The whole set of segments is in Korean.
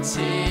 당신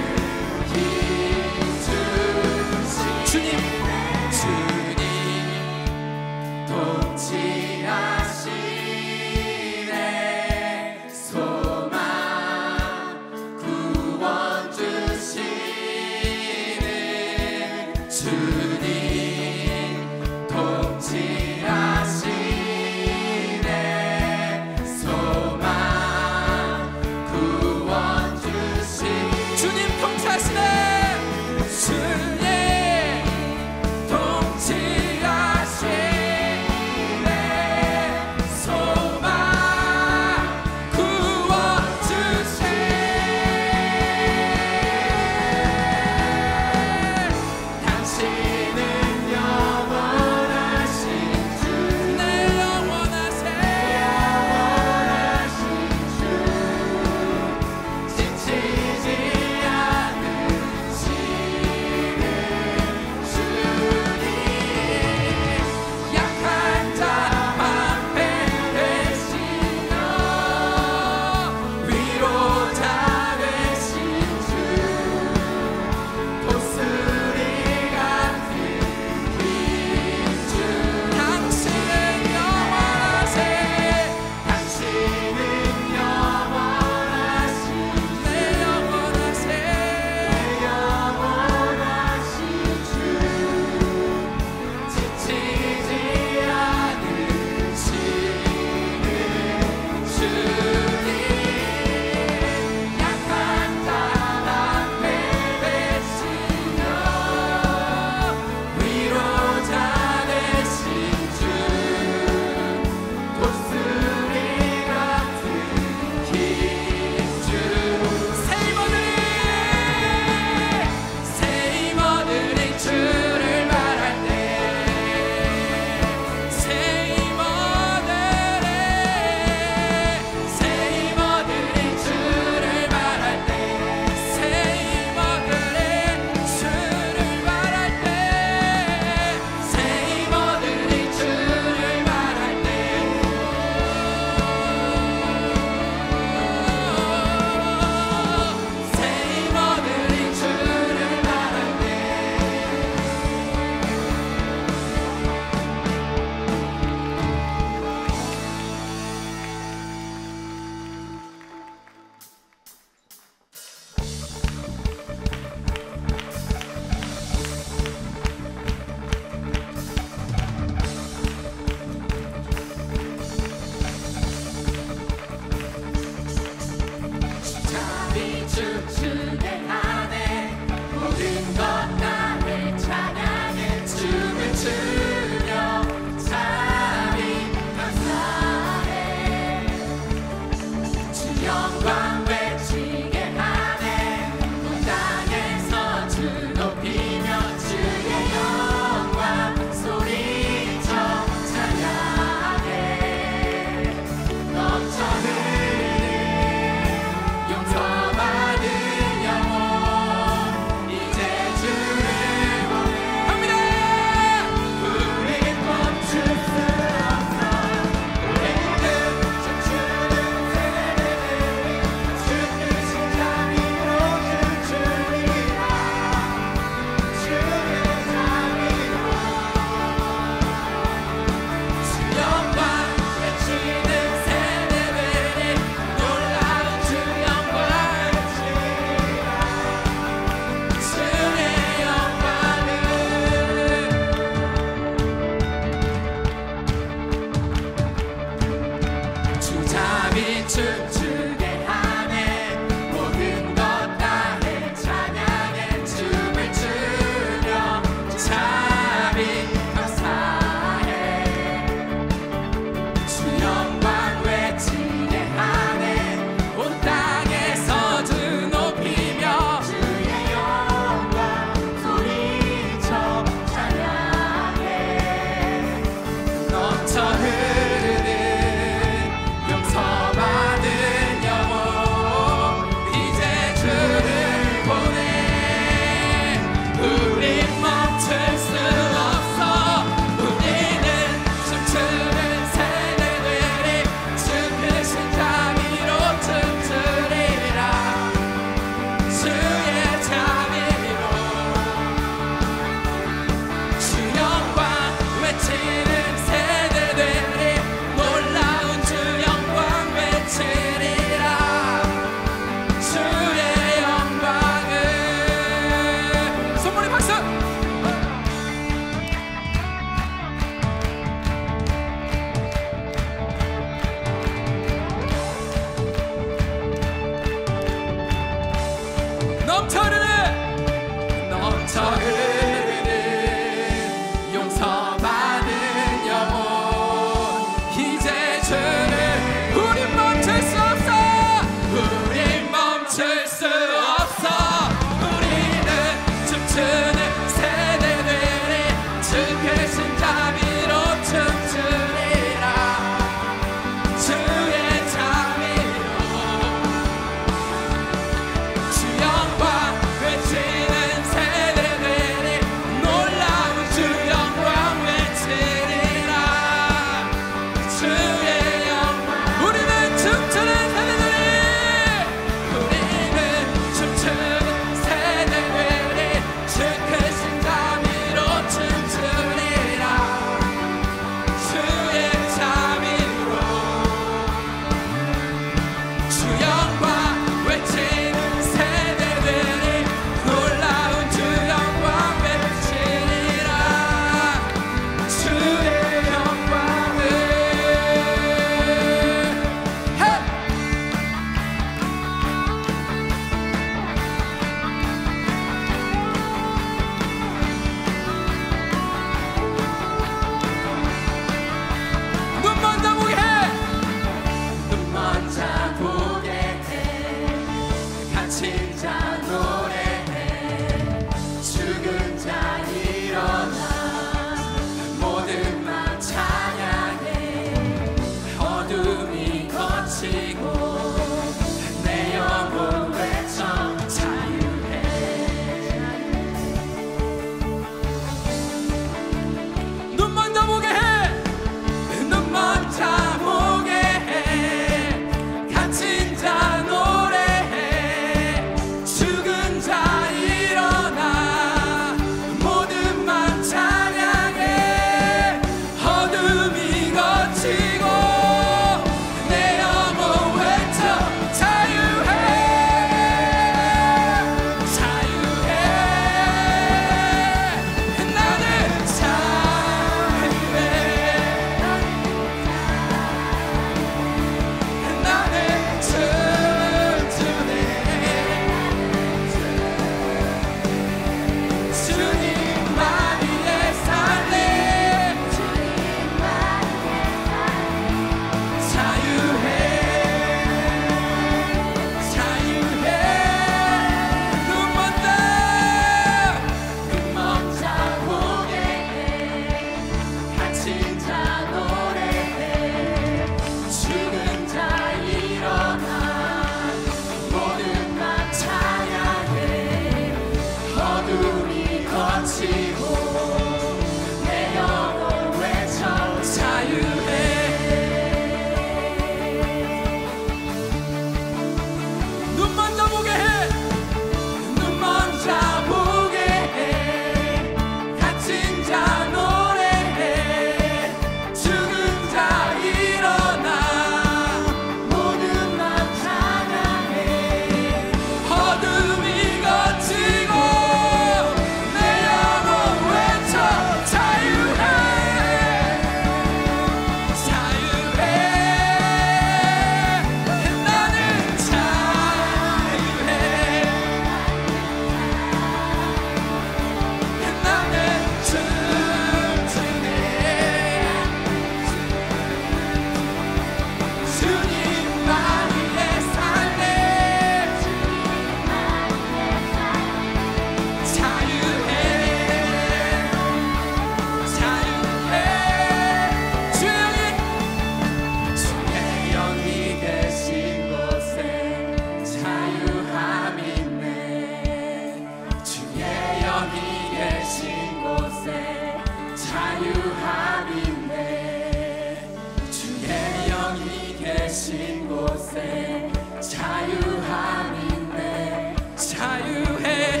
계신 곳에 자유함 있네. 자유해.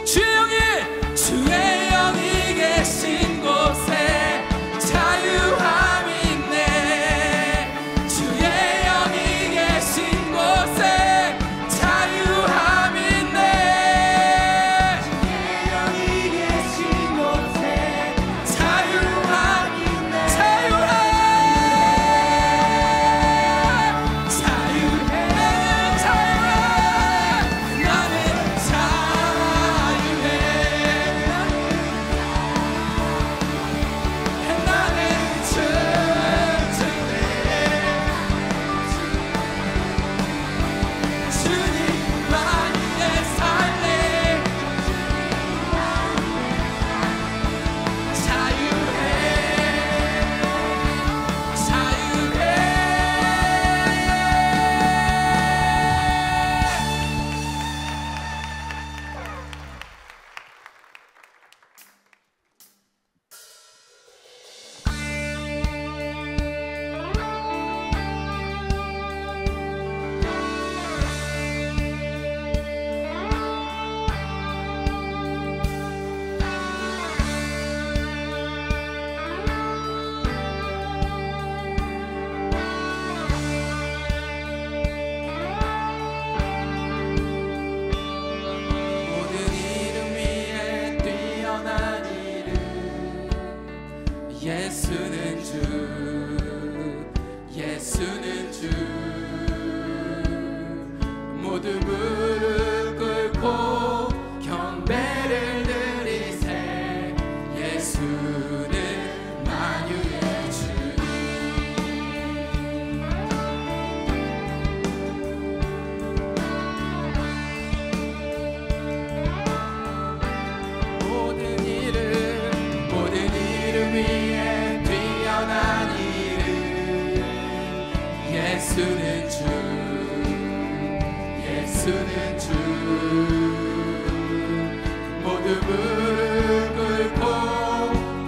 주의 영이 계신 곳에 자유함 있네. 주의 영이 계신 곳에 자유함 있네. 주의 영이 계신 곳에 자유함 있네. 자유해. 나는 자유해. 예수는 주, 예수는 주. 모두 무릎 꿇고 경배를 드리세. 예수는 만유의 주님. 모든 이름 위에 뛰어난 이름. 예수는 주, 예수는 주. 모두 무릎 꿇고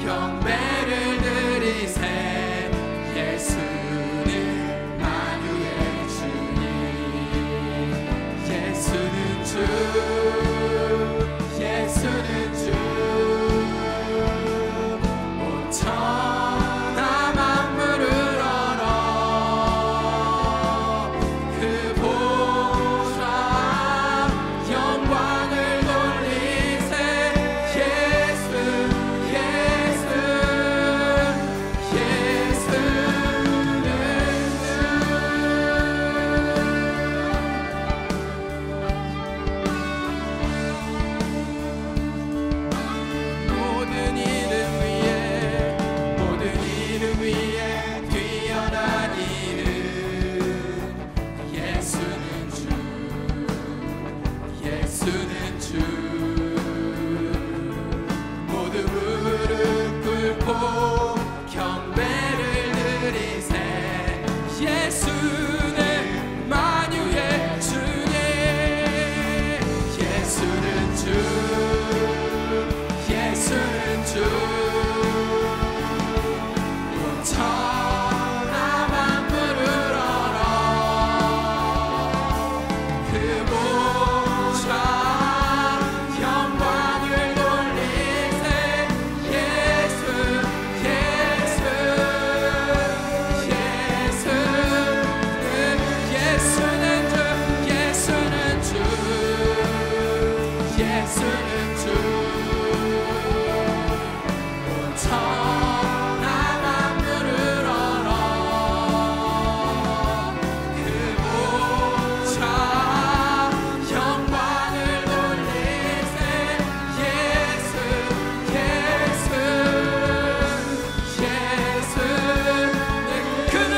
경배를 드리세. 예수는 만유의 주님. 예수는 주, 예수는 주. 온 천하 만물을 얼어 그 보좌 영광을 돌리세. 예수, 예수, 예수는 모든 이름 위에 뛰어난 이름. 예수는 주, 예수는 주. 모두 무릎 꿇고 경배를 드리세. 예수는 만유의 주님. 예수는 주, 예수는 주. 온 천하 만물을 얼어 그 보좌 영광을 돌리세. 예수, 예수, 예수는 주, 예수는 주, 예수는 주. 온 천하 만물을 얼어 그 보좌 영광을 돌리세. 예수, 예수, 예수. 그는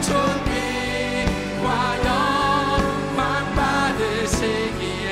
존귀와 영광 받으시기에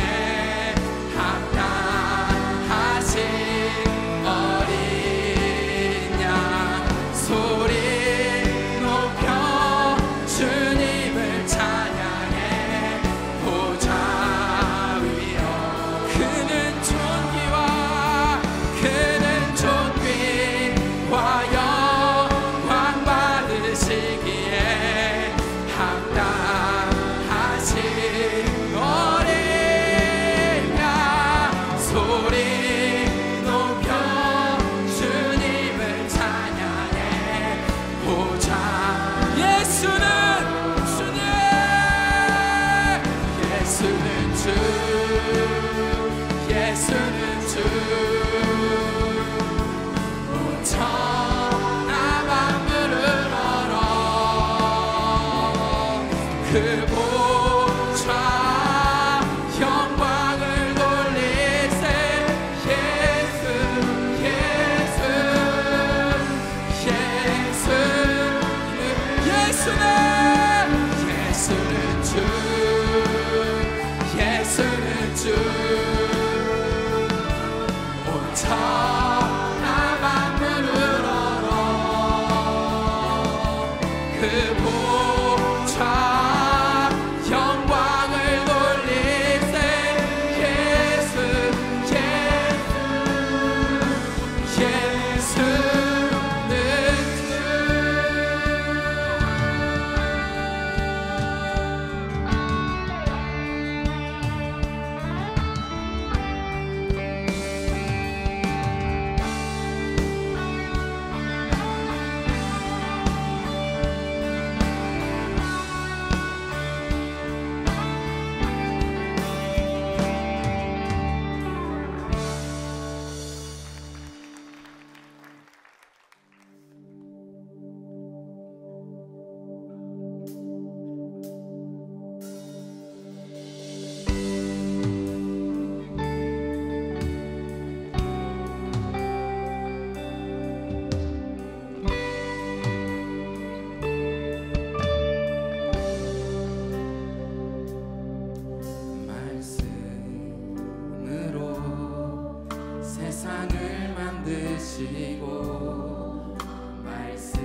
주시고 말씀으로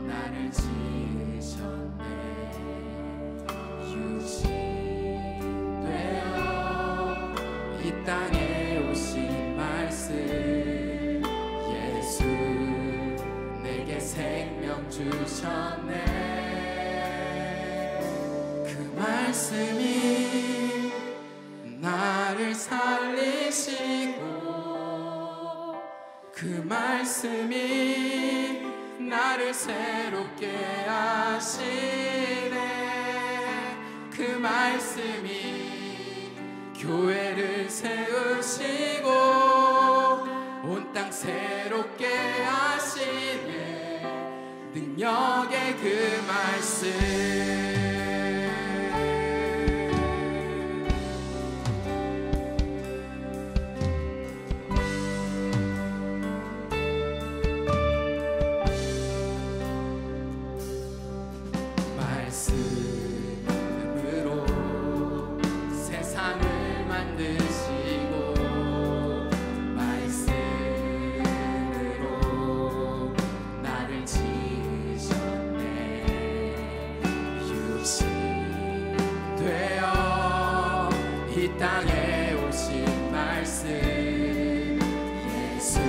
나를 지으셨네. 육신 되어 이 땅에 오신 말씀, 예수 내게 생명 주셨네. 그 말씀이 나를 살리시고, 그 말씀이 나를 새롭게 하시네. 그 말씀이 교회를 세우시고 온 땅 새롭게 하시네. 능력의 그 말씀, 땅에 오신 말씀, 예수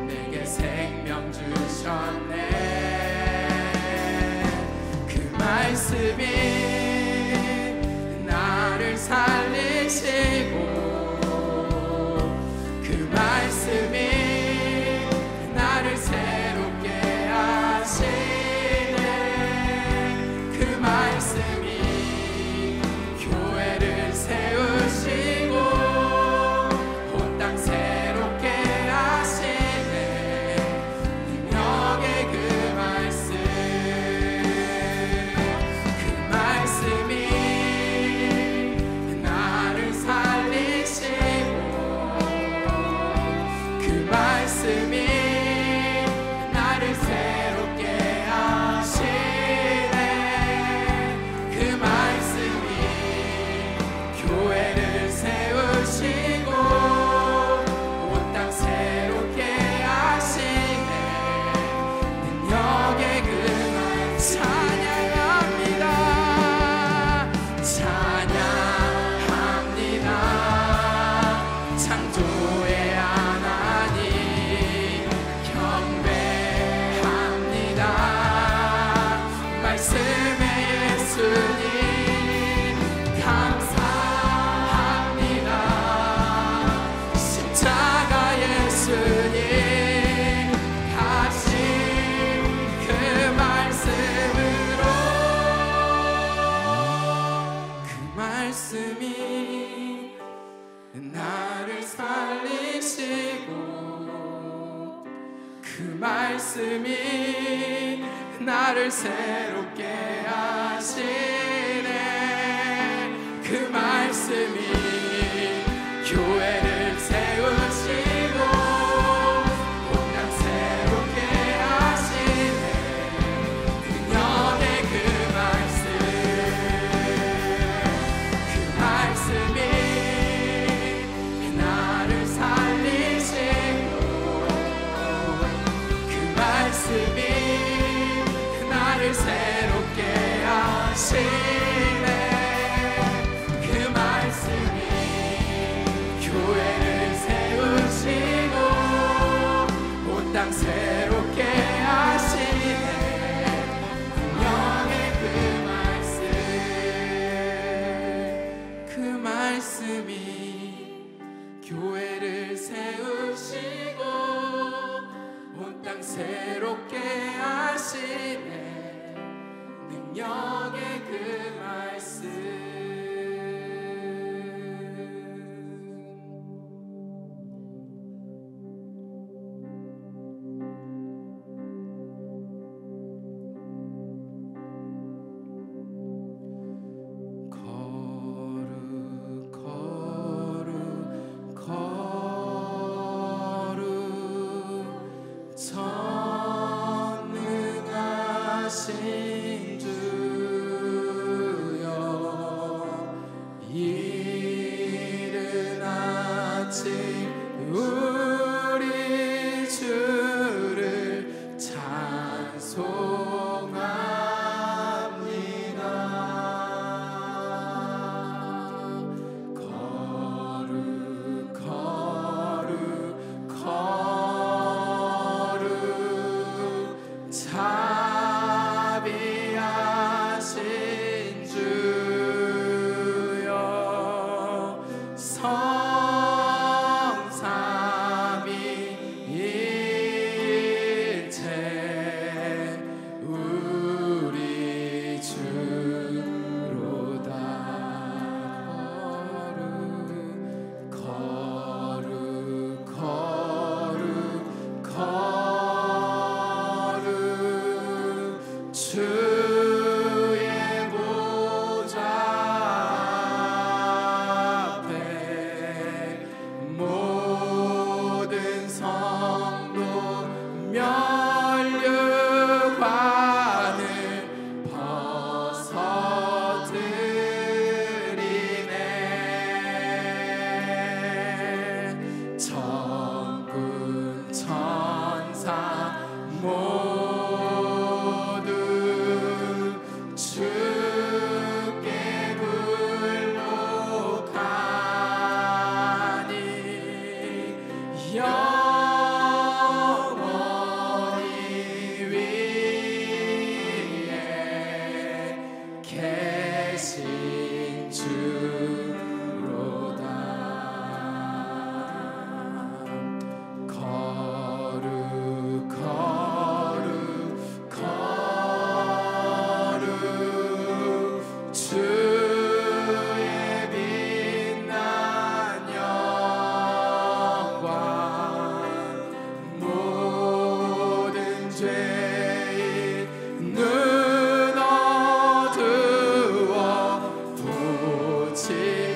내게 생명 주셨네. 그 말씀이 나를 살리시고, 그 말씀이 나를 새롭게 하시네. 그 말씀이 세우시고 온 땅 새롭게 하시네. 능력의 그 말씀, 그 말씀이 나를 살리시고, 그 말씀이 나를 새롭게 하시네. 그 말씀의 예수님 감사합니다. 십자가 예수님 가신 그 말씀으로 그 말씀이 나를 살리시고 그 말씀이 나를 새롭게 하시네. 그 말씀이 교회를 세우시고 온 땅 새롭게 하시네. 능력의 그 말씀 그 말씀이 나를 살리시고 그 말씀이 나를 새롭게 하시네. 그 말씀이 교회를 세우시고 온 땅 새롭게 하시네. 분명히 그 말씀이 교회를 세우시고 온 땅 새롭게 하시네. 능력의 그 말씀 전능하신 주여 이른 아침 우리 주를 찬송합니다. 거룩 자비하신 주여 성삼위일체 우리 주로다. 거룩 주의 보좌 앞에 모든 성도 면류관을 벗어드리네. 천군 천사 모두 주께 굴복하니 영원히 위에 계신 주로다. 거룩 주의 빛난 영광 모든 죄인 눈 어두워 보지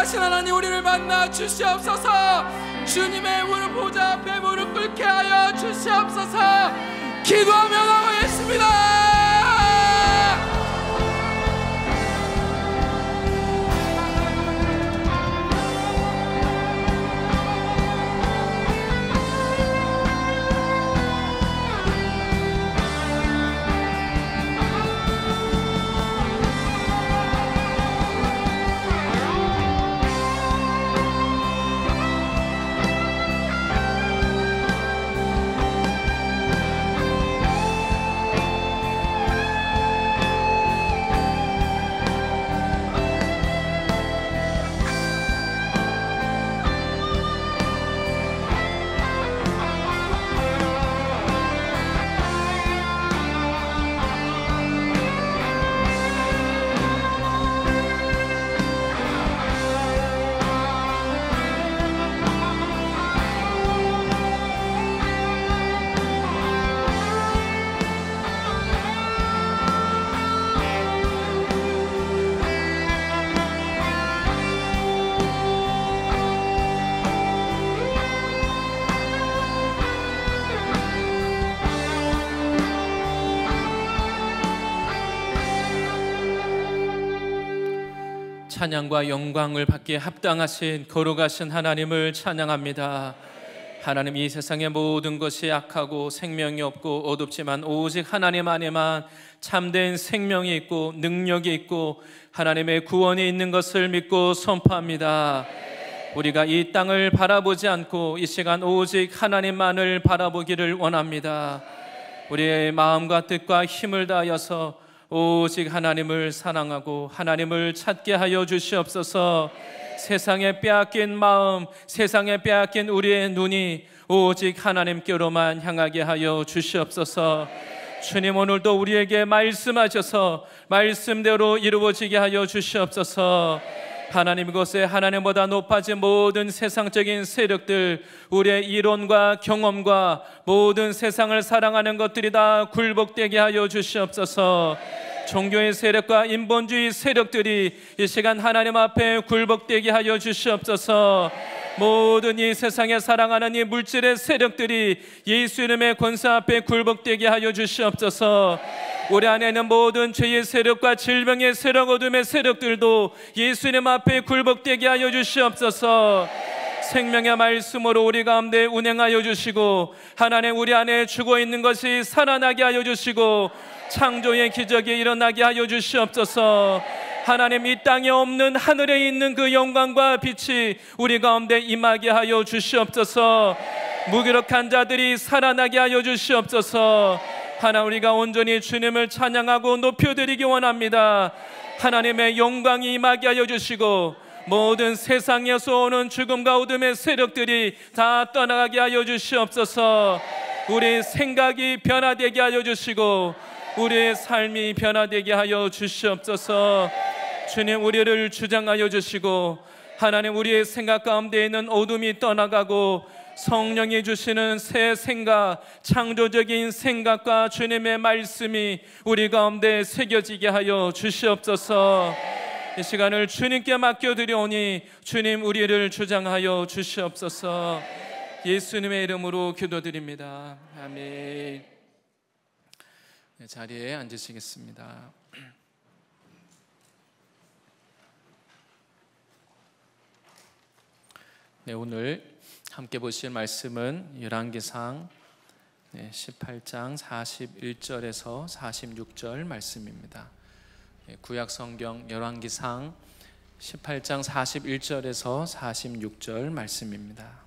거룩하신 하나님 우리를 만나 주시옵소서. 주님의 무릎 보좌 앞에 무릎 꿇게 하여 주시옵소서. 기도하며 나가겠습니다. 찬양과 영광을 받기에 합당하신 거룩하신 하나님을 찬양합니다. 하나님, 이 세상의 모든 것이 악하고 생명이 없고 어둡지만 오직 하나님 안에만 참된 생명이 있고 능력이 있고 하나님의 구원이 있는 것을 믿고 선포합니다. 우리가 이 땅을 바라보지 않고 이 시간 오직 하나님만을 바라보기를 원합니다. 우리의 마음과 뜻과 힘을 다하여서 오직 하나님을 사랑하고 하나님을 찾게 하여 주시옵소서. 세상에 빼앗긴 마음, 세상에 빼앗긴 우리의 눈이 오직 하나님께로만 향하게 하여 주시옵소서. 주님, 오늘도 우리에게 말씀하셔서 말씀대로 이루어지게 하여 주시옵소서. 하나님, 이곳에 하나님보다 높아진 모든 세상적인 세력들, 우리의 이론과 경험과 모든 세상을 사랑하는 것들이 다 굴복되게 하여 주시옵소서. 종교의 세력과 인본주의 세력들이 이 시간 하나님 앞에 굴복되게 하여 주시옵소서. 모든 이 세상에 사랑하는 이 물질의 세력들이 예수 이름의 권세 앞에 굴복되게 하여 주시옵소서. 우리 안에 있는 모든 죄의 세력과 질병의 세력, 어둠의 세력들도 예수 이름 앞에 굴복되게 하여 주시옵소서. 생명의 말씀으로 우리 가운데 운행하여 주시고 하나님, 우리 안에 죽어있는 것이 살아나게 하여 주시고 창조의 기적이 일어나게 하여 주시옵소서. 하나님, 이 땅에 없는 하늘에 있는 그 영광과 빛이 우리 가운데 임하게 하여 주시옵소서. 무기력한 자들이 살아나게 하여 주시옵소서. 하나님, 우리가 온전히 주님을 찬양하고 높여드리기 원합니다. 하나님의 영광이 임하게 하여 주시고 모든 세상에서 오는 죽음과 어둠의 세력들이 다 떠나가게 하여 주시옵소서. 우리의 생각이 변화되게 하여 주시고 우리의 삶이 변화되게 하여 주시옵소서. 주님, 우리를 주장하여 주시고 하나님, 우리의 생각 가운데 있는 어둠이 떠나가고 성령이 주시는 새 생각, 창조적인 생각과 주님의 말씀이 우리 가운데 새겨지게 하여 주시옵소서. 이 시간을 주님께 맡겨드리오니 주님, 우리를 주장하여 주시옵소서. 예수님의 이름으로 기도드립니다. 아멘. 네, 자리에 앉으시겠습니다. 네, 오늘 함께 보실 말씀은 열왕기상 18장 41절에서 46절 말씀입니다. 구약 성경 열왕기상 18장 41절에서 46절 말씀입니다.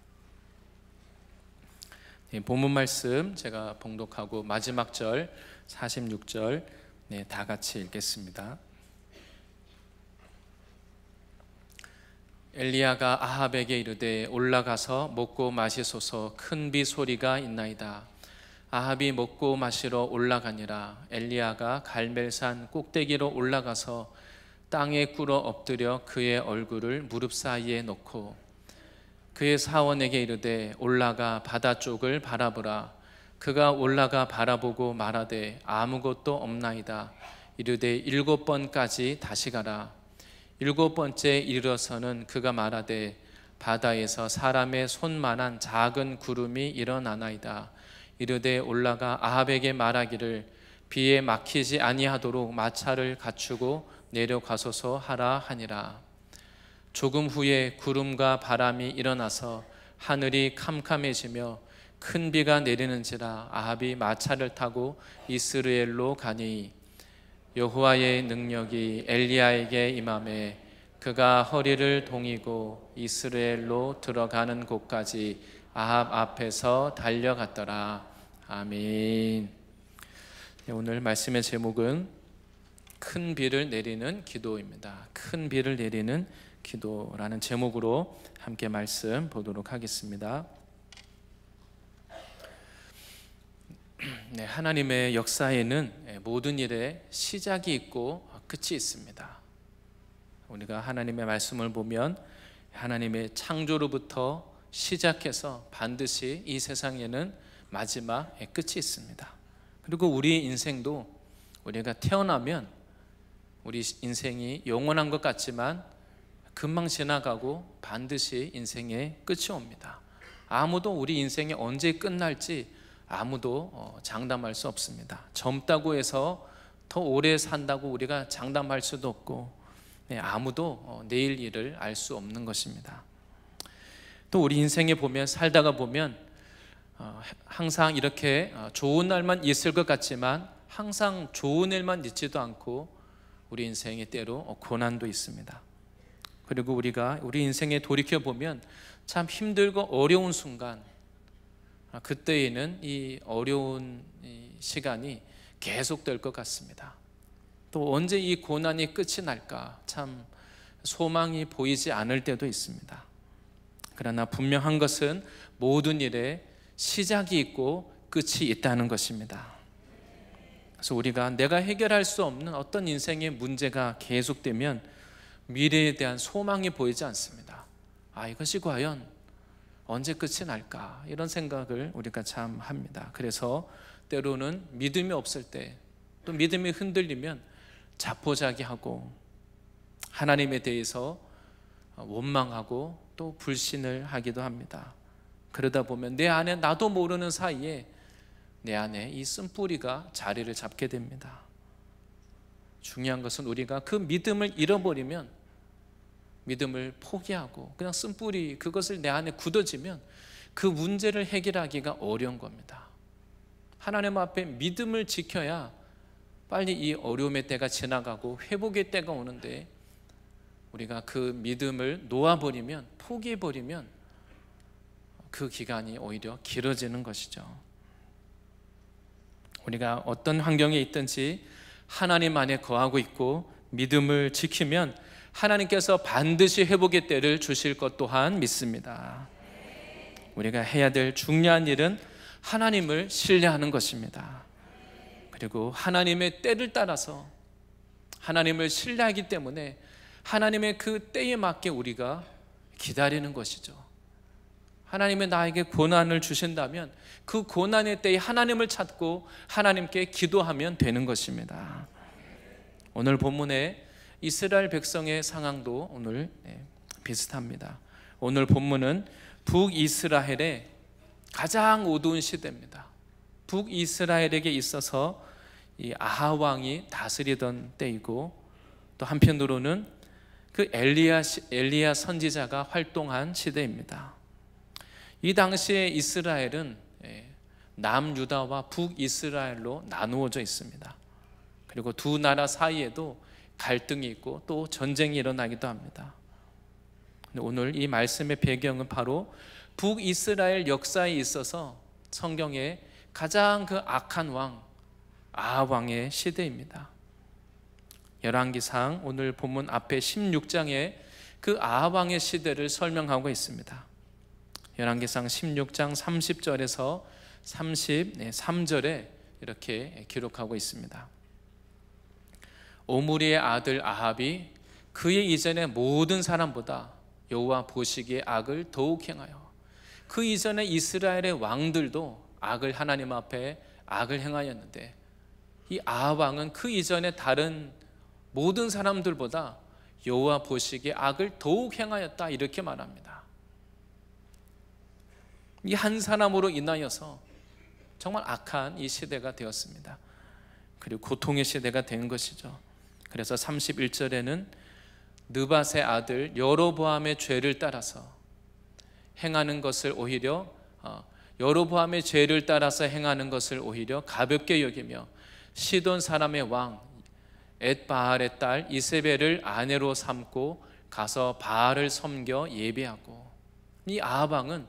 본문 말씀 제가 봉독하고 마지막 절 46절 다 같이 읽겠습니다. 엘리야가 아합에게 이르되 올라가서 먹고 마시소서, 큰 비 소리가 있나이다. 아합이 먹고 마시러 올라가니라. 엘리야가 갈멜산 꼭대기로 올라가서 땅에 꿇어 엎드려 그의 얼굴을 무릎 사이에 놓고 그의 사원에게 이르되 올라가 바다 쪽을 바라보라. 그가 올라가 바라보고 말하되 아무것도 없나이다. 이르되 7번까지 다시 가라. 7번째 이르러서는 그가 말하되 바다에서 사람의 손만한 작은 구름이 일어나나이다. 이르되 올라가 아합에게 말하기를 비에 막히지 아니하도록 마차를 갖추고 내려가소서 하라 하니라. 조금 후에 구름과 바람이 일어나서 하늘이 캄캄해지며 큰 비가 내리는지라 아합이 마차를 타고 이스라엘로 가니 여호와의 능력이 엘리야에게 임하매 그가 허리를 동이고 이스라엘로 들어가는 곳까지 아합 앞에서 달려갔더라. 아멘. 오늘 말씀의 제목은 큰 비를 내리는 기도입니다. 큰 비를 내리는 기도라는 제목으로 함께 말씀 보도록 하겠습니다. 네, 하나님의 역사에는 모든 일에 시작이 있고 끝이 있습니다. 우리가 하나님의 말씀을 보면 하나님의 창조로부터 시작해서 반드시 이 세상에는 마지막 끝이 있습니다. 그리고 우리 인생도 우리가 태어나면 우리 인생이 영원한 것 같지만 금방 지나가고 반드시 인생의 끝이 옵니다. 아무도 우리 인생이 언제 끝날지 아무도 장담할 수 없습니다. 젊다고 해서 더 오래 산다고 우리가 장담할 수도 없고 아무도 내일 일을 알 수 없는 것입니다. 또 우리 인생에 보면 살다가 보면 항상 이렇게 좋은 날만 있을 것 같지만 항상 좋은 일만 있지도 않고 우리 인생에 때로 고난도 있습니다. 그리고 우리가 우리 인생에 돌이켜 보면 참 힘들고 어려운 순간, 그때에는 이 어려운 시간이 계속될 것 같습니다. 또 언제 이 고난이 끝이 날까 참 소망이 보이지 않을 때도 있습니다. 그러나 분명한 것은 모든 일에 시작이 있고 끝이 있다는 것입니다. 그래서 우리가 내가 해결할 수 없는 어떤 인생의 문제가 계속되면 미래에 대한 소망이 보이지 않습니다. 이것이 과연 언제 끝이 날까 이런 생각을 우리가 참 합니다. 그래서 때로는 믿음이 없을 때, 또 믿음이 흔들리면 자포자기하고 하나님에 대해서 원망하고 또 불신을 하기도 합니다. 그러다 보면 내 안에 나도 모르는 사이에 내 안에 이 쓴뿌리가 자리를 잡게 됩니다. 중요한 것은 우리가 그 믿음을 잃어버리면, 믿음을 포기하고 그냥 쓴뿌리 그것을 내 안에 굳어지면 그 문제를 해결하기가 어려운 겁니다. 하나님 앞에 믿음을 지켜야 빨리 이 어려움의 때가 지나가고 회복의 때가 오는데, 우리가 그 믿음을 놓아버리면, 포기해버리면 그 기간이 오히려 길어지는 것이죠. 우리가 어떤 환경에 있든지 하나님 안에 거하고 있고 믿음을 지키면 하나님께서 반드시 회복의 때를 주실 것 또한 믿습니다. 우리가 해야 될 중요한 일은 하나님을 신뢰하는 것입니다. 그리고 하나님의 때를 따라서 하나님을 신뢰하기 때문에 하나님의 그 때에 맞게 우리가 기다리는 것이죠. 하나님이 나에게 고난을 주신다면 그 고난의 때에 하나님을 찾고 하나님께 기도하면 되는 것입니다. 오늘 본문에 이스라엘 백성의 상황도 오늘 비슷합니다. 오늘 본문은 북이스라엘의 가장 어두운 시대입니다. 북이스라엘에게 있어서 이 아하 왕이 다스리던 때이고, 또 한편으로는 그 엘리야 선지자가 활동한 시대입니다. 이 당시에 이스라엘은 남유다와 북이스라엘로 나누어져 있습니다. 그리고 두 나라 사이에도 갈등이 있고 또 전쟁이 일어나기도 합니다. 오늘 이 말씀의 배경은 바로 북이스라엘 역사에 있어서 성경의 가장 그 악한 왕 아합 왕의 시대입니다. 열왕기상 오늘 본문 앞에 16장에 그 아합 왕의 시대를 설명하고 있습니다. 열왕기상 16장 30절에서 33절에 이렇게 기록하고 있습니다. 오므리의 아들 아합이 그의 이전의 모든 사람보다 여호와 보시기에 악을 더욱 행하여, 그 이전에 이스라엘의 왕들도 악을, 하나님 앞에 악을 행하였는데 이 아합 왕은 그 이전에 다른 모든 사람들보다 여호와 보시기에 악을 더욱 행하였다, 이렇게 말합니다. 이 한 사람으로 인하여서 정말 악한 이 시대가 되었습니다. 그리고 고통의 시대가 된 것이죠. 그래서 31절에는 느밧의 아들 여로보암의 죄를 따라서 행하는 것을 오히려 여로보암의 죄를 따라서 행하는 것을 오히려 가볍게 여기며 시돈 사람의 왕 엣바알의 딸 이세벨을 아내로 삼고 가서 바알을 섬겨 예배하고, 이 아합 왕은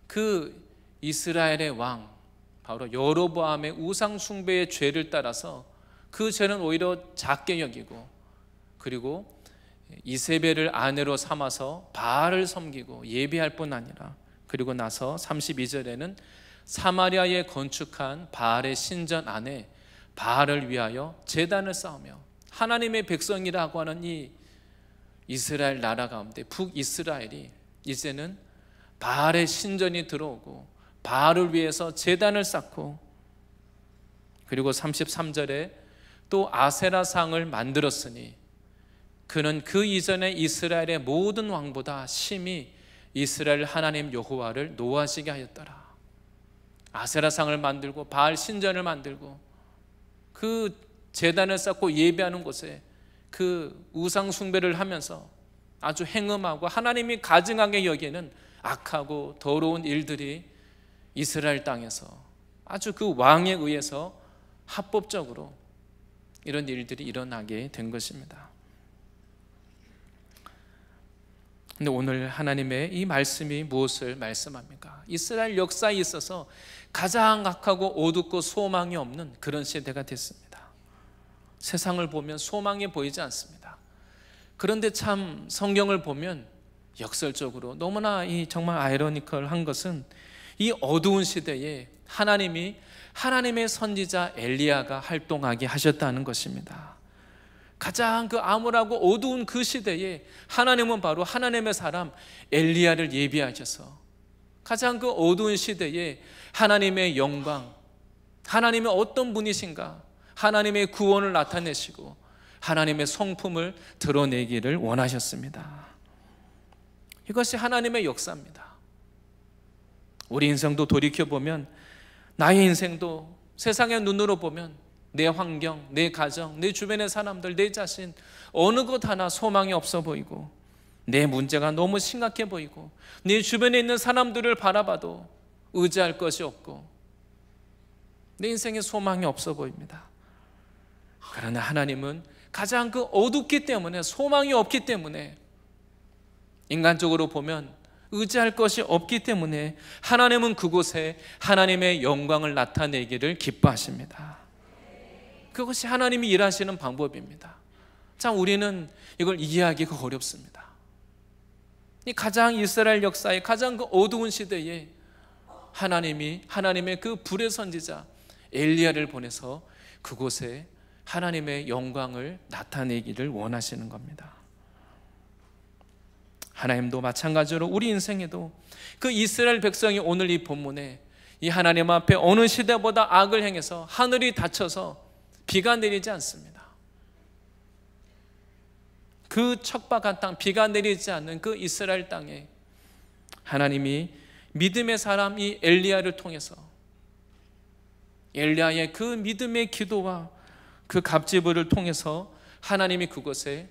그 이스라엘의 왕 바로 여로보암의 우상 숭배의 죄를 따라서 그 죄는 오히려 작게 여기고, 그리고 이세벨을 아내로 삼아서 바알을 섬기고 예배할 뿐 아니라, 그리고 나서 32절에는 사마리아에 건축한 바알의 신전 안에 바알을 위하여 제단을 쌓으며, 하나님의 백성이라고 하는 이 이스라엘 나라 가운데 북이스라엘이 이제는 바알의 신전이 들어오고 바알을 위해서 제단을 쌓고, 그리고 33절에 또 아세라상을 만들었으니 그는 그 이전에 이스라엘의 모든 왕보다 심히 이스라엘 하나님 여호와를 노하시게 하였더라. 아세라상을 만들고 바알 신전을 만들고 그 제단을 쌓고 예배하는 곳에 그 우상 숭배를 하면서 아주 행음하고 하나님이 가증하게 여기는 악하고 더러운 일들이 이스라엘 땅에서 아주 그 왕에 의해서 합법적으로 이런 일들이 일어나게 된 것입니다. 근데 오늘 하나님의 이 말씀이 무엇을 말씀합니까? 이스라엘 역사에 있어서 가장 악하고 어둡고 소망이 없는 그런 시대가 됐습니다. 세상을 보면 소망이 보이지 않습니다. 그런데 참 성경을 보면 역설적으로 너무나 이 정말 아이러니컬한 것은 이 어두운 시대에 하나님이 하나님의 선지자 엘리야가 활동하게 하셨다는 것입니다. 가장 그 암울하고 어두운 그 시대에 하나님은 바로 하나님의 사람 엘리야를 예비하셔서 가장 그 어두운 시대에 하나님의 영광, 하나님의 어떤 분이신가, 하나님의 구원을 나타내시고 하나님의 성품을 드러내기를 원하셨습니다. 이것이 하나님의 역사입니다. 우리 인생도 돌이켜보면, 나의 인생도 세상의 눈으로 보면 내 환경, 내 가정, 내 주변의 사람들, 내 자신 어느 것 하나 소망이 없어 보이고, 내 문제가 너무 심각해 보이고, 내 주변에 있는 사람들을 바라봐도 의지할 것이 없고 내 인생에 소망이 없어 보입니다. 그러나 하나님은 가장 그 어둡기 때문에, 소망이 없기 때문에, 인간적으로 보면 의지할 것이 없기 때문에 하나님은 그곳에 하나님의 영광을 나타내기를 기뻐하십니다. 그것이 하나님이 일하시는 방법입니다. 참 우리는 이걸 이해하기가 어렵습니다. 이 가장 이스라엘 역사의 가장 그 어두운 시대에 하나님이 하나님의 그 불의 선지자 엘리야를 보내서 그곳에 하나님의 영광을 나타내기를 원하시는 겁니다. 하나님도 마찬가지로 우리 인생에도 그 이스라엘 백성이 오늘 이 본문에 이 하나님 앞에 어느 시대보다 악을 행해서 하늘이 닫혀서 비가 내리지 않습니다. 그 척박한 땅, 비가 내리지 않는 그 이스라엘 땅에 하나님이 믿음의 사람 이 엘리야를 통해서 엘리야의 그 믿음의 기도와 그 갑질을 통해서 하나님이 그곳에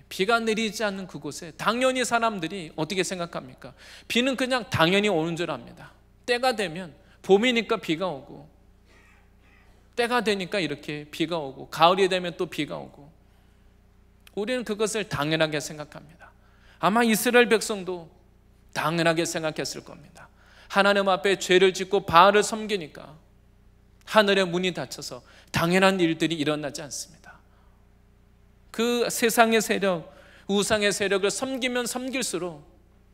비가 내리지 않는 그곳에 당연히 사람들이 어떻게 생각합니까? 비는 그냥 당연히 오는 줄 압니다. 때가 되면 봄이니까 비가 오고, 때가 되니까 이렇게 비가 오고, 가을이 되면 또 비가 오고, 우리는 그것을 당연하게 생각합니다. 아마 이스라엘 백성도 당연하게 생각했을 겁니다. 하나님 앞에 죄를 짓고 바알을 섬기니까 하늘의 문이 닫혀서 당연한 일들이 일어나지 않습니다. 그 세상의 세력, 우상의 세력을 섬기면 섬길수록,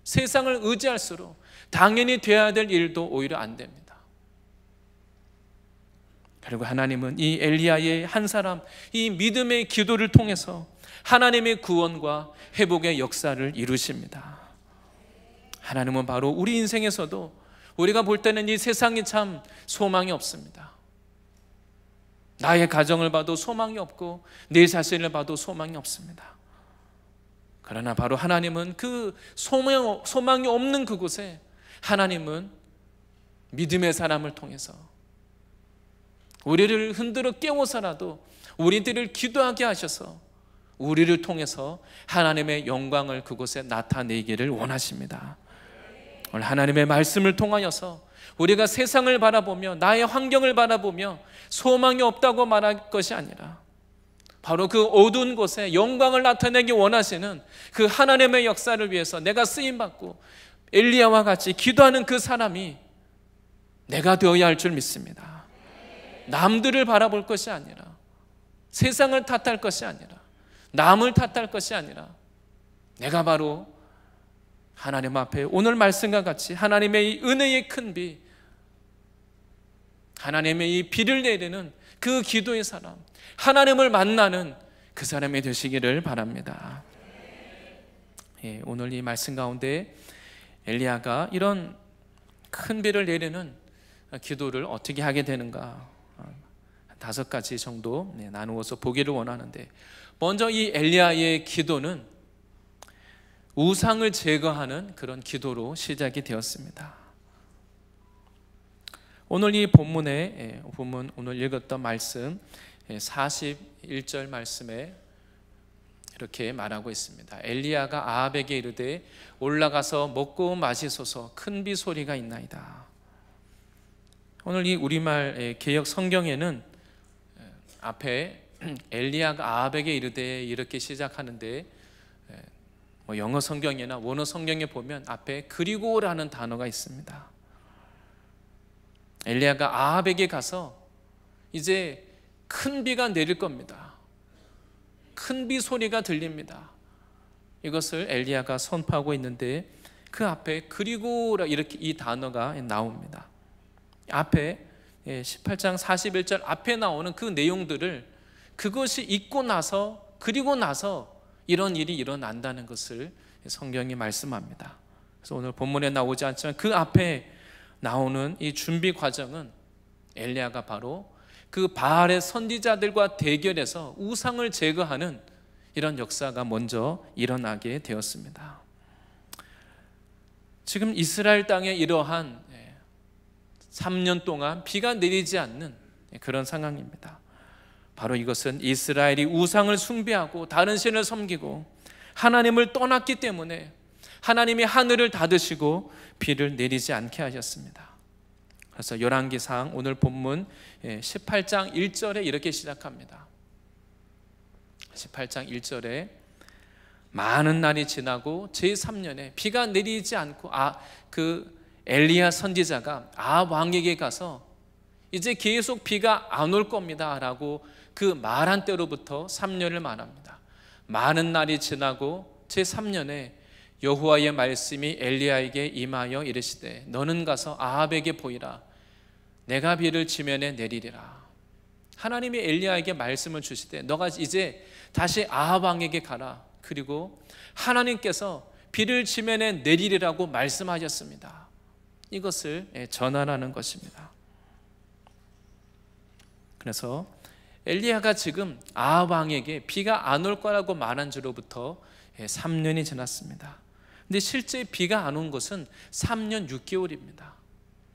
세상을 의지할수록 당연히 돼야 될 일도 오히려 안 됩니다. 그리고 하나님은 이 엘리야의 한 사람, 이 믿음의 기도를 통해서 하나님의 구원과 회복의 역사를 이루십니다. 하나님은 바로 우리 인생에서도 우리가 볼 때는 이 세상이 참 소망이 없습니다. 나의 가정을 봐도 소망이 없고 내 자신을 봐도 소망이 없습니다. 그러나 바로 하나님은 그 소망이 없는 그곳에 하나님은 믿음의 사람을 통해서 우리를 흔들어 깨워서라도 우리들을 기도하게 하셔서 우리를 통해서 하나님의 영광을 그곳에 나타내기를 원하십니다. 오늘 하나님의 말씀을 통하여서 우리가 세상을 바라보며 나의 환경을 바라보며 소망이 없다고 말할 것이 아니라 바로 그 어두운 곳에 영광을 나타내기 원하시는 그 하나님의 역사를 위해서 내가 쓰임받고 엘리야와 같이 기도하는 그 사람이 내가 되어야 할 줄 믿습니다. 남들을 바라볼 것이 아니라, 세상을 탓할 것이 아니라, 남을 탓할 것이 아니라, 내가 바로 하나님 앞에 오늘 말씀과 같이 하나님의 이 은혜의 큰 비, 하나님의 이 비를 내리는 그 기도의 사람, 하나님을 만나는 그 사람이 되시기를 바랍니다. 오늘 이 말씀 가운데 엘리야가 이런 큰 비를 내리는 기도를 어떻게 하게 되는가 5가지 정도 나누어서 보기를 원하는데, 먼저 이 엘리야의 기도는 우상을 제거하는 그런 기도로 시작이 되었습니다. 오늘 이 본문 오늘 읽었던 말씀 41절 말씀에 이렇게 말하고 있습니다. 엘리야가 아합에게 이르되 올라가서 먹고 마시소서, 큰 비 소리가 있나이다. 오늘 이 우리말 개역 성경에는 앞에 엘리야가 아합에게 이르되 이렇게 시작하는데, 영어 성경이나 원어 성경에 보면 앞에 그리고라는 단어가 있습니다. 엘리야가 아합에게 가서 이제 큰 비가 내릴 겁니다. 큰 비 소리가 들립니다. 이것을 엘리야가 선포하고 있는데 그 앞에 그리고라 이렇게 이 단어가 나옵니다. 앞에 18장 41절 앞에 나오는 그 내용들을 그것이 있고 나서 그리고 나서 이런 일이 일어난다는 것을 성경이 말씀합니다. 그래서 오늘 본문에 나오지 않지만 그 앞에 나오는 이 준비 과정은 엘리야가 바로 그 바알의 선지자들과 대결해서 우상을 제거하는 이런 역사가 먼저 일어나게 되었습니다. 지금 이스라엘 땅에 이러한 3년 동안 비가 내리지 않는 그런 상황입니다. 바로 이것은 이스라엘이 우상을 숭배하고 다른 신을 섬기고 하나님을 떠났기 때문에 하나님이 하늘을 닫으시고 비를 내리지 않게 하셨습니다. 그래서 열왕기상 오늘 본문 18장 1절에 이렇게 시작합니다. 18장 1절에 많은 날이 지나고 제3년에 비가 내리지 않고 그 엘리야 선지자가 아합 왕에게 가서 이제 계속 비가 안 올 겁니다 라고 그 말한 때로부터 3년을 말합니다. 많은 날이 지나고 제3년에 여호와의 말씀이 엘리야에게 임하여 이르시되 너는 가서 아합에게 보이라. 내가 비를 지면에 내리리라. 하나님이 엘리야에게 말씀을 주시되 너가 이제 다시 아합 왕에게 가라. 그리고 하나님께서 비를 지면에 내리리라고 말씀하셨습니다. 이것을 전하라는 것입니다. 그래서 엘리야가 지금 아합 왕에게 비가 안 올 거라고 말한 지로부터 3년이 지났습니다. 근데 실제 비가 안 온 것은 3년 6개월입니다.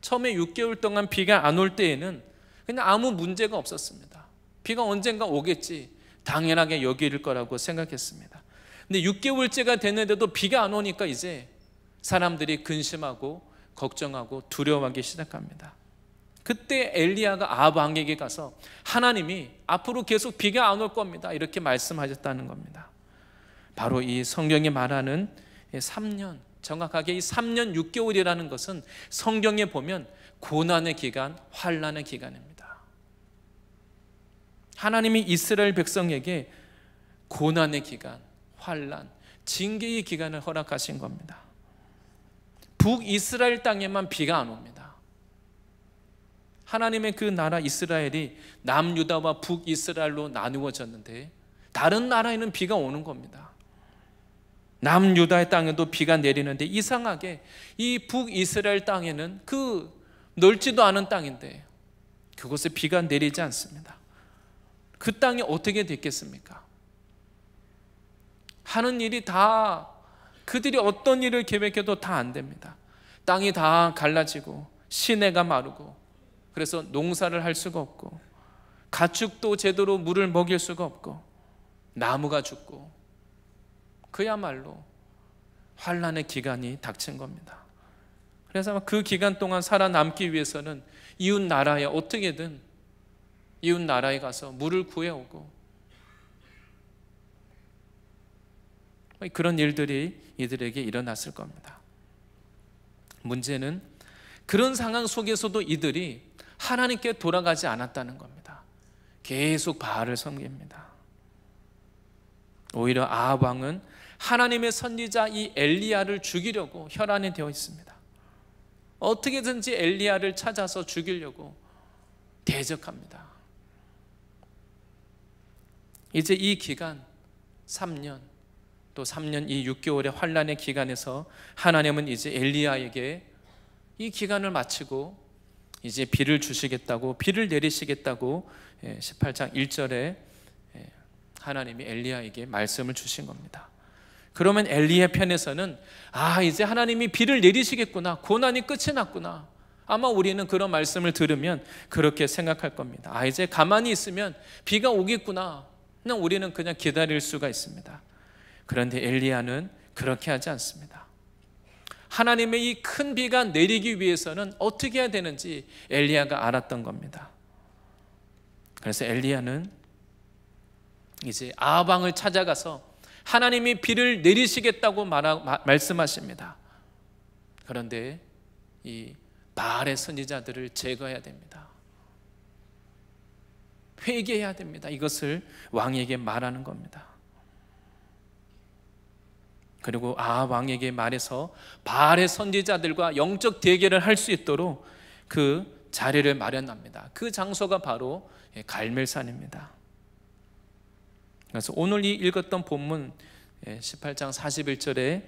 처음에 6개월 동안 비가 안 올 때에는 그냥 아무 문제가 없었습니다. 비가 언젠가 오겠지 당연하게 여길 거라고 생각했습니다. 근데 6개월째가 됐는데도 비가 안 오니까 이제 사람들이 근심하고 걱정하고 두려워하기 시작합니다. 그때 엘리야가 아합 왕에게 가서 하나님이 앞으로 계속 비가 안 올 겁니다 이렇게 말씀하셨다는 겁니다. 바로 이 성경이 말하는 3년, 정확하게 이 3년 6개월이라는 것은 성경에 보면 고난의 기간, 환난의 기간입니다. 하나님이 이스라엘 백성에게 고난의 기간, 환난, 징계의 기간을 허락하신 겁니다. 북이스라엘 땅에만 비가 안 옵니다. 하나님의 그 나라 이스라엘이 남유다와 북이스라엘로 나누어졌는데 다른 나라에는 비가 오는 겁니다. 남유다의 땅에도 비가 내리는데 이상하게 이 북이스라엘 땅에는 그 넓지도 않은 땅인데 그곳에 비가 내리지 않습니다. 그 땅이 어떻게 됐겠습니까? 하는 일이 다, 그들이 어떤 일을 계획해도 다 안 됩니다. 땅이 다 갈라지고 시내가 마르고, 그래서 농사를 할 수가 없고, 가축도 제대로 물을 먹일 수가 없고, 나무가 죽고, 그야말로 환난의 기간이 닥친 겁니다. 그래서 그 기간 동안 살아남기 위해서는 이웃 나라에 어떻게든 이웃 나라에 가서 물을 구해오고, 그런 일들이 이들에게 일어났을 겁니다. 문제는 그런 상황 속에서도 이들이 하나님께 돌아가지 않았다는 겁니다. 계속 바알을 섬깁니다. 오히려 아합 왕은 하나님의 선지자 이 엘리야를 죽이려고 혈안이 되어 있습니다. 어떻게든지 엘리야를 찾아서 죽이려고 대적합니다. 이제 이 기간 3년, 또 3년 이 6개월의 환난의 기간에서 하나님은 이제 엘리야에게 이 기간을 마치고 이제 비를 주시겠다고, 비를 내리시겠다고 18장 1절에 하나님이 엘리야에게 말씀을 주신 겁니다. 그러면 엘리야 편에서는 이제 하나님이 비를 내리시겠구나, 고난이 끝이 났구나, 아마 우리는 그런 말씀을 들으면 그렇게 생각할 겁니다. 이제 가만히 있으면 비가 오겠구나, 그냥 우리는 그냥 기다릴 수가 있습니다. 그런데 엘리야는 그렇게 하지 않습니다. 하나님의 이 큰 비가 내리기 위해서는 어떻게 해야 되는지 엘리야가 알았던 겁니다. 그래서 엘리야는 이제 아합 왕을 찾아가서 하나님이 비를 내리시겠다고 말씀하십니다. 그런데 이 바알의 선지자들을 제거해야 됩니다. 회개해야 됩니다. 이것을 왕에게 말하는 겁니다. 그리고 아합 왕에게 말해서 바알의 선지자들과 영적 대결을 할 수 있도록 그 자리를 마련합니다. 그 장소가 바로 갈멜산입니다. 그래서 오늘 이 읽었던 본문 18장 41절에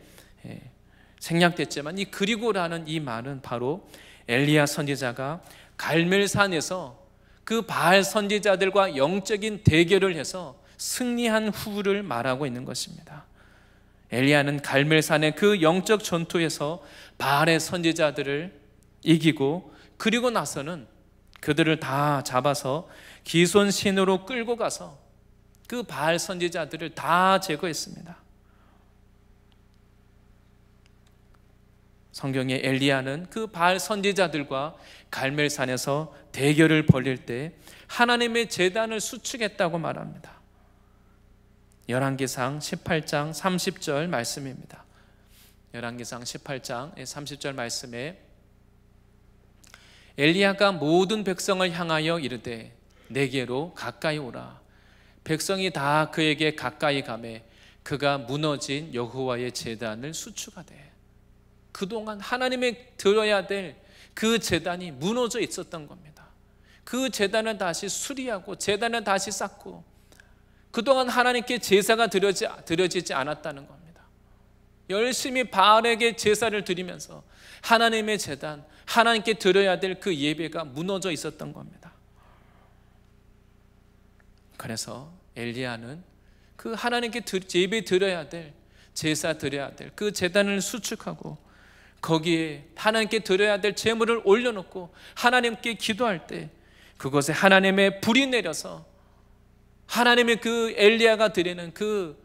생략됐지만 이 그리고라는 이 말은 바로 엘리야 선지자가 갈멜산에서 그 바알 선지자들과 영적인 대결을 해서 승리한 후를 말하고 있는 것입니다. 엘리야는 갈멜산의 그 영적 전투에서 바알의 선지자들을 이기고, 그리고 나서는 그들을 다 잡아서 기손신으로 끌고 가서 그 바알 선지자들을 다 제거했습니다. 성경에 엘리야는 그 바알 선지자들과 갈멜산에서 대결을 벌일 때 하나님의 제단을 수축했다고 말합니다. 열왕기상 18장 30절 말씀입니다. 열왕기상 18장 30절 말씀에 엘리야가 모든 백성을 향하여 이르되 내게로 가까이 오라. 백성이 다 그에게 가까이 가매 그가 무너진 여호와의 제단을 수축하되, 그동안 하나님의 들어야 될 그 제단이 무너져 있었던 겁니다. 그 제단을 다시 수리하고 제단을 다시 쌓고, 그동안 하나님께 제사가 드려지지 않았다는 겁니다. 열심히 바알에게 제사를 드리면서 하나님의 제단, 하나님께 드려야 될 그 예배가 무너져 있었던 겁니다. 그래서 엘리야는 그 하나님께 예배 드려야 될, 제사 드려야 될 그 제단을 수축하고, 거기에 하나님께 드려야 될 제물을 올려놓고 하나님께 기도할 때 그것에 하나님의 불이 내려서 하나님의 그 엘리야가 드리는 그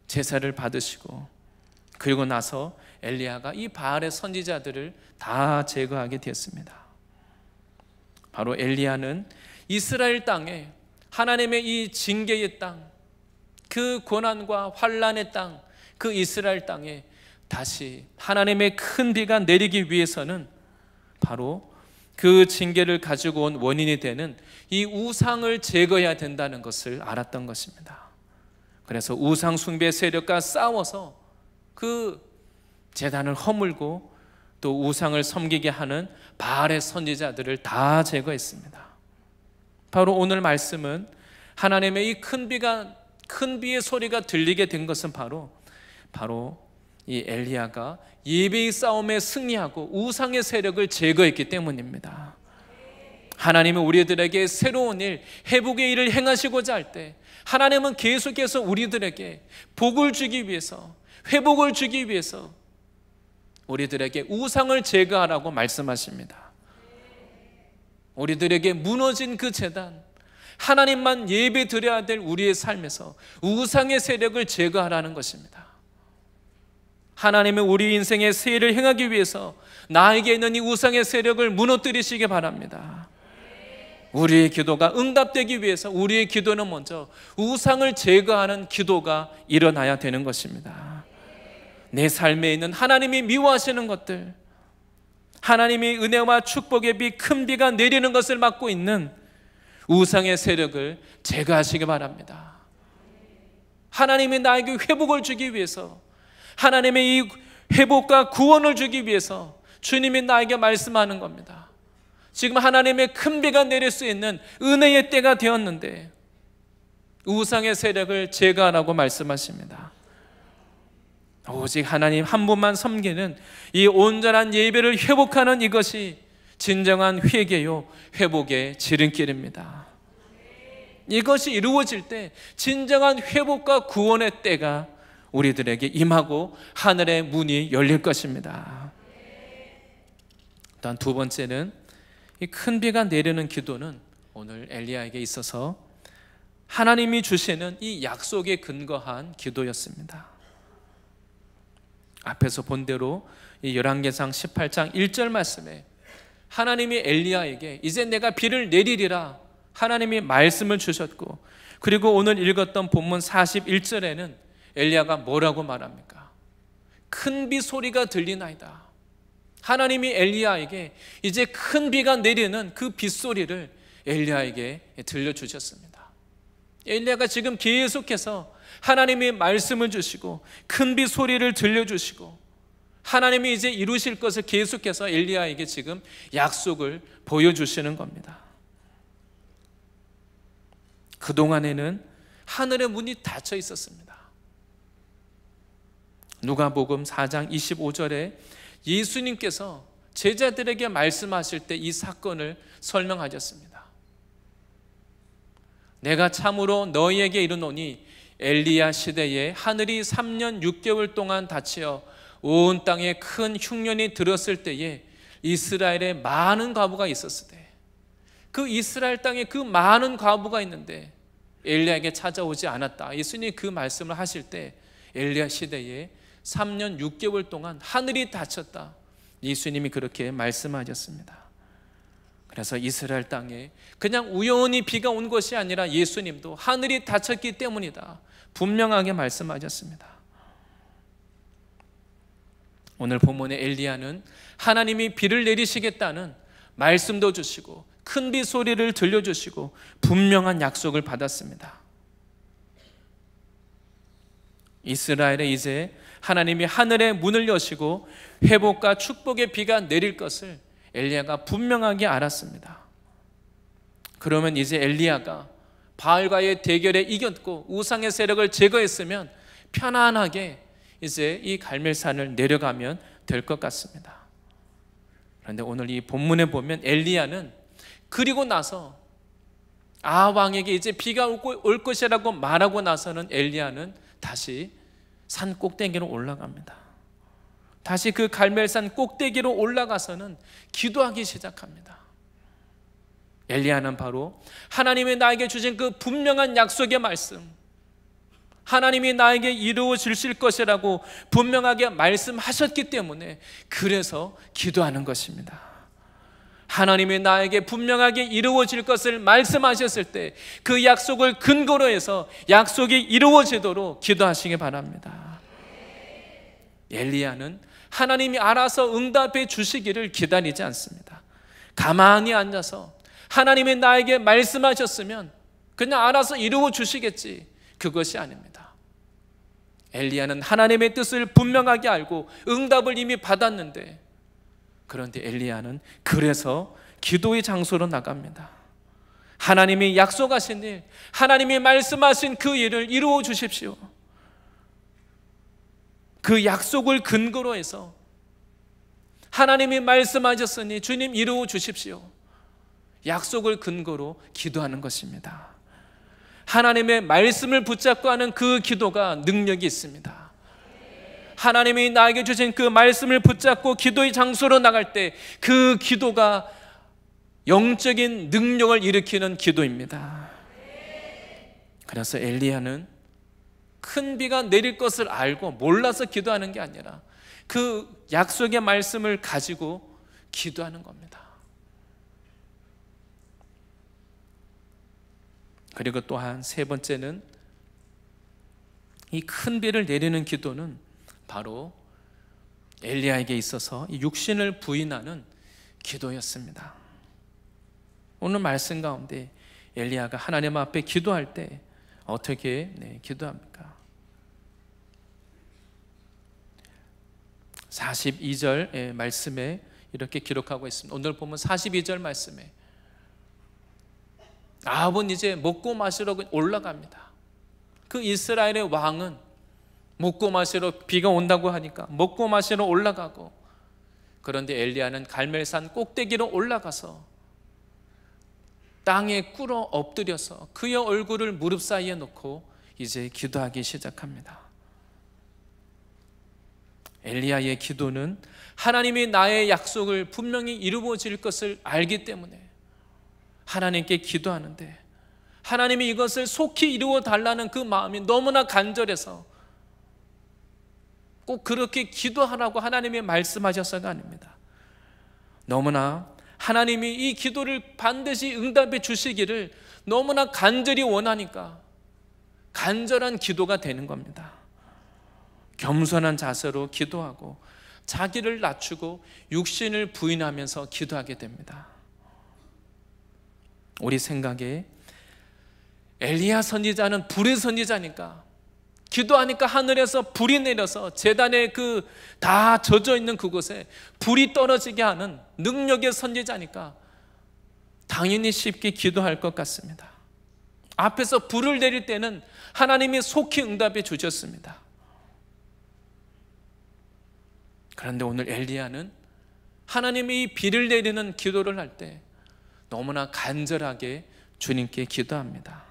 제사를 받으시고, 그리고 나서 엘리야가 이 바알의 선지자들을 다 제거하게 되었습니다. 바로 엘리야는 이스라엘 땅에 하나님의 이 징계의 땅, 그 고난과 환난의 땅, 그 이스라엘 땅에 다시 하나님의 큰 비가 내리기 위해서는 바로 그 징계를 가지고 온 원인이 되는 이 우상을 제거해야 된다는 것을 알았던 것입니다. 그래서 우상 숭배 세력과 싸워서 그 제단을 허물고 또 우상을 섬기게 하는 바알의 선지자들을 다 제거했습니다. 바로 오늘 말씀은 하나님의 이 큰 비의 소리가 들리게 된 것은 바로 이 엘리야가 예배의 싸움에 승리하고 우상의 세력을 제거했기 때문입니다. 하나님은 우리들에게 새로운 일, 회복의 일을 행하시고자 할 때 하나님은 계속해서 우리들에게 복을 주기 위해서, 회복을 주기 위해서 우리들에게 우상을 제거하라고 말씀하십니다. 우리들에게 무너진 그 제단, 하나님만 예배 드려야 될 우리의 삶에서 우상의 세력을 제거하라는 것입니다. 하나님은 우리 인생의 새 일을 행하기 위해서 나에게 있는 이 우상의 세력을 무너뜨리시기 바랍니다. 우리의 기도가 응답되기 위해서 우리의 기도는 먼저 우상을 제거하는 기도가 일어나야 되는 것입니다. 내 삶에 있는 하나님이 미워하시는 것들, 하나님이 은혜와 축복의 비, 큰 비가 내리는 것을 막고 있는 우상의 세력을 제거하시기 바랍니다. 하나님이 나에게 회복을 주기 위해서, 하나님의 이 회복과 구원을 주기 위해서 주님이 나에게 말씀하는 겁니다. 지금 하나님의 큰 비가 내릴 수 있는 은혜의 때가 되었는데 우상의 세력을 제거하라고 말씀하십니다. 오직 하나님 한 분만 섬기는 이 온전한 예배를 회복하는 이것이 진정한 회개요, 회복의 지름길입니다. 이것이 이루어질 때 진정한 회복과 구원의 때가 우리들에게 임하고 하늘의 문이 열릴 것입니다. 또한 두 번째는 이 큰 비가 내리는 기도는 오늘 엘리야에게 있어서 하나님이 주시는 이 약속에 근거한 기도였습니다. 앞에서 본 대로 이 열왕기상 18장 1절 말씀에 하나님이 엘리야에게 이제 내가 비를 내리리라 하나님이 말씀을 주셨고, 그리고 오늘 읽었던 본문 41절에는 엘리야가 뭐라고 말합니까? 큰 비 소리가 들리나이다. 하나님이 엘리야에게 이제 큰 비가 내리는 그 빗소리를 엘리야에게 들려주셨습니다. 엘리야가 지금 계속해서 하나님이 말씀을 주시고 큰 비 소리를 들려주시고 하나님이 이제 이루실 것을 계속해서 엘리야에게 지금 약속을 보여주시는 겁니다. 그동안에는 하늘의 문이 닫혀 있었습니다. 누가복음 4장 25절에 예수님께서 제자들에게 말씀하실 때 이 사건을 설명하셨습니다. 내가 참으로 너희에게 이르노니 엘리야 시대에 하늘이 3년 6개월 동안 닫혀 온 땅에 큰 흉년이 들었을 때에 이스라엘에 많은 과부가 있었을 때, 그 이스라엘 땅에 그 많은 과부가 있는데 엘리야에게 찾아오지 않았다. 예수님이 그 말씀을 하실 때 엘리야 시대에 3년 6개월 동안 하늘이 닫혔다. 예수님이 그렇게 말씀하셨습니다. 그래서 이스라엘 땅에 그냥 우연히 비가 온 것이 아니라 예수님도 하늘이 닫혔기 때문이다. 분명하게 말씀하셨습니다. 오늘 본문의 엘리야는 하나님이 비를 내리시겠다는 말씀도 주시고 큰 비 소리를 들려주시고 분명한 약속을 받았습니다. 이스라엘에 이제 하나님이 하늘의 문을 여시고 회복과 축복의 비가 내릴 것을 엘리야가 분명하게 알았습니다. 그러면 이제 엘리야가 바알과의 대결에 이겼고 우상의 세력을 제거했으면 편안하게 이제 이 갈멜산을 내려가면 될 것 같습니다. 그런데 오늘 이 본문에 보면 엘리야는 그리고 나서 왕에게 이제 비가 올 것이라고 말하고 나서는 엘리야는 다시 산 꼭대기로 올라갑니다. 다시 그 갈멜산 꼭대기로 올라가서는 기도하기 시작합니다. 엘리야는 바로 하나님이 나에게 주신 그 분명한 약속의 말씀, 하나님이 나에게 이루어 주실 것이라고 분명하게 말씀하셨기 때문에 그래서 기도하는 것입니다. 하나님이 나에게 분명하게 이루어질 것을 말씀하셨을 때 그 약속을 근거로 해서 약속이 이루어지도록 기도하시기 바랍니다. 엘리야는 하나님이 알아서 응답해 주시기를 기다리지 않습니다. 가만히 앉아서 하나님이 나에게 말씀하셨으면 그냥 알아서 이루어 주시겠지, 그것이 아닙니다. 엘리야는 하나님의 뜻을 분명하게 알고 응답을 이미 받았는데, 그런데 엘리야는 그래서 기도의 장소로 나갑니다. 하나님이 약속하신 일, 하나님이 말씀하신 그 일을 이루어 주십시오. 그 약속을 근거로 해서 하나님이 말씀하셨으니 주님 이루어 주십시오. 약속을 근거로 기도하는 것입니다. 하나님의 말씀을 붙잡고 하는 그 기도가 능력이 있습니다. 하나님이 나에게 주신 그 말씀을 붙잡고 기도의 장소로 나갈 때 그 기도가 영적인 능력을 일으키는 기도입니다. 그래서 엘리야는 큰 비가 내릴 것을 알고 몰라서 기도하는 게 아니라 그 약속의 말씀을 가지고 기도하는 겁니다. 그리고 또한 세 번째는 이 큰 비를 내리는 기도는 바로 엘리야에게 있어서 육신을 부인하는 기도였습니다. 오늘 말씀 가운데 엘리야가 하나님 앞에 기도할 때 어떻게 기도합니까? 42절 말씀에 이렇게 기록하고 있습니다. 오늘 보면 42절 말씀에 아합은 이제 먹고 마시러 올라갑니다. 그 이스라엘의 왕은 먹고 마시러, 비가 온다고 하니까 먹고 마시러 올라가고, 그런데 엘리야는 갈멜산 꼭대기로 올라가서 땅에 꿇어 엎드려서 그의 얼굴을 무릎 사이에 놓고 이제 기도하기 시작합니다. 엘리야의 기도는 하나님이 나의 약속을 분명히 이루어질 것을 알기 때문에 하나님께 기도하는데, 하나님이 이것을 속히 이루어 달라는 그 마음이 너무나 간절해서 꼭 그렇게 기도하라고 하나님이 말씀하셔서가 아닙니다. 너무나 하나님이 이 기도를 반드시 응답해 주시기를 너무나 간절히 원하니까 간절한 기도가 되는 겁니다. 겸손한 자세로 기도하고 자기를 낮추고 육신을 부인하면서 기도하게 됩니다. 우리 생각에 엘리야 선지자는 불의 선지자니까, 기도하니까 하늘에서 불이 내려서 제단에 그 다 젖어 있는 그곳에 불이 떨어지게 하는 능력의 선지자니까 당연히 쉽게 기도할 것 같습니다. 앞에서 불을 내릴 때는 하나님이 속히 응답해 주셨습니다. 그런데 오늘 엘리야는 하나님이 이 비를 내리는 기도를 할 때 너무나 간절하게 주님께 기도합니다.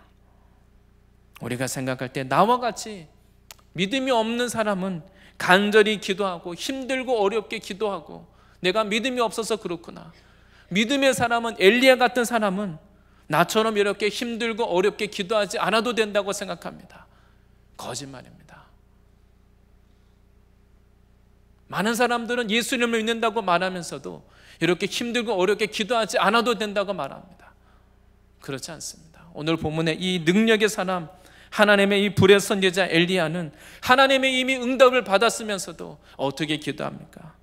우리가 생각할 때 나와 같이 믿음이 없는 사람은 간절히 기도하고 힘들고 어렵게 기도하고 내가 믿음이 없어서 그렇구나, 믿음의 사람은, 엘리야 같은 사람은 나처럼 이렇게 힘들고 어렵게 기도하지 않아도 된다고 생각합니다. 거짓말입니다. 많은 사람들은 예수님을 믿는다고 말하면서도 이렇게 힘들고 어렵게 기도하지 않아도 된다고 말합니다. 그렇지 않습니다. 오늘 본문의 이 능력의 사람, 하나님의 이 불의 선지자 엘리야는 하나님의 이미 응답을 받았으면서도 어떻게 기도합니까?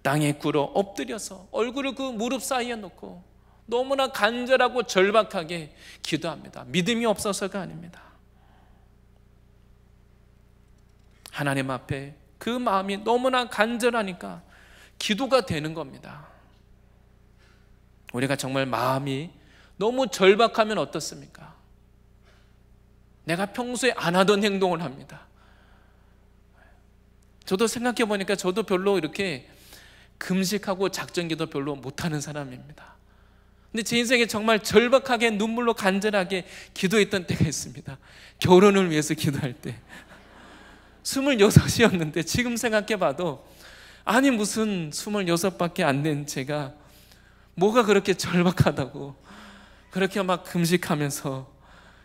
땅에 꿇어 엎드려서 얼굴을 그 무릎 사이에 놓고 너무나 간절하고 절박하게 기도합니다. 믿음이 없어서가 아닙니다. 하나님 앞에 그 마음이 너무나 간절하니까 기도가 되는 겁니다. 우리가 정말 마음이 너무 절박하면 어떻습니까? 내가 평소에 안 하던 행동을 합니다. 저도 생각해 보니까 저도 별로 이렇게 금식하고 작전기도 별로 못하는 사람입니다. 근데 제 인생에 정말 절박하게 눈물로 간절하게 기도했던 때가 있습니다. 결혼을 위해서 기도할 때 26이었는데 지금 생각해 봐도 아니 무슨 26밖에 안 된 제가 뭐가 그렇게 절박하다고 그렇게 막 금식하면서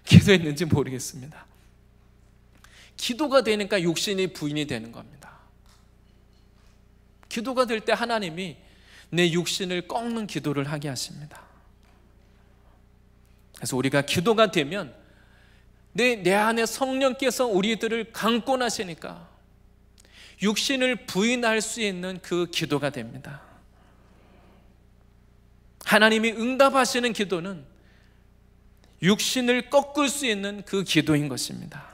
기도했는지 모르겠습니다. 기도가 되니까 육신이 부인이 되는 겁니다. 기도가 될 때 하나님이 내 육신을 꺾는 기도를 하게 하십니다. 그래서 우리가 기도가 되면 내 안에 성령께서 우리들을 강권하시니까 육신을 부인할 수 있는 그 기도가 됩니다. 하나님이 응답하시는 기도는 육신을 꺾을 수 있는 그 기도인 것입니다.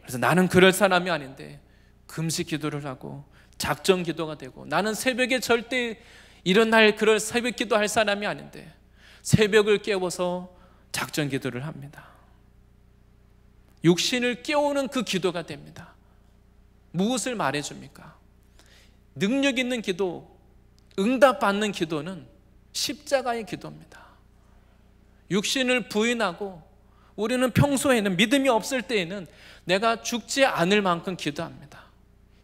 그래서 나는 그럴 사람이 아닌데 금식 기도를 하고 작정 기도가 되고, 나는 새벽에 절대 일어날 그럴 새벽 기도할 사람이 아닌데 새벽을 깨워서 작정 기도를 합니다. 육신을 깨우는 그 기도가 됩니다. 무엇을 말해줍니까? 능력 있는 기도, 응답받는 기도는 십자가의 기도입니다. 육신을 부인하고 우리는 평소에는 믿음이 없을 때에는 내가 죽지 않을 만큼 기도합니다.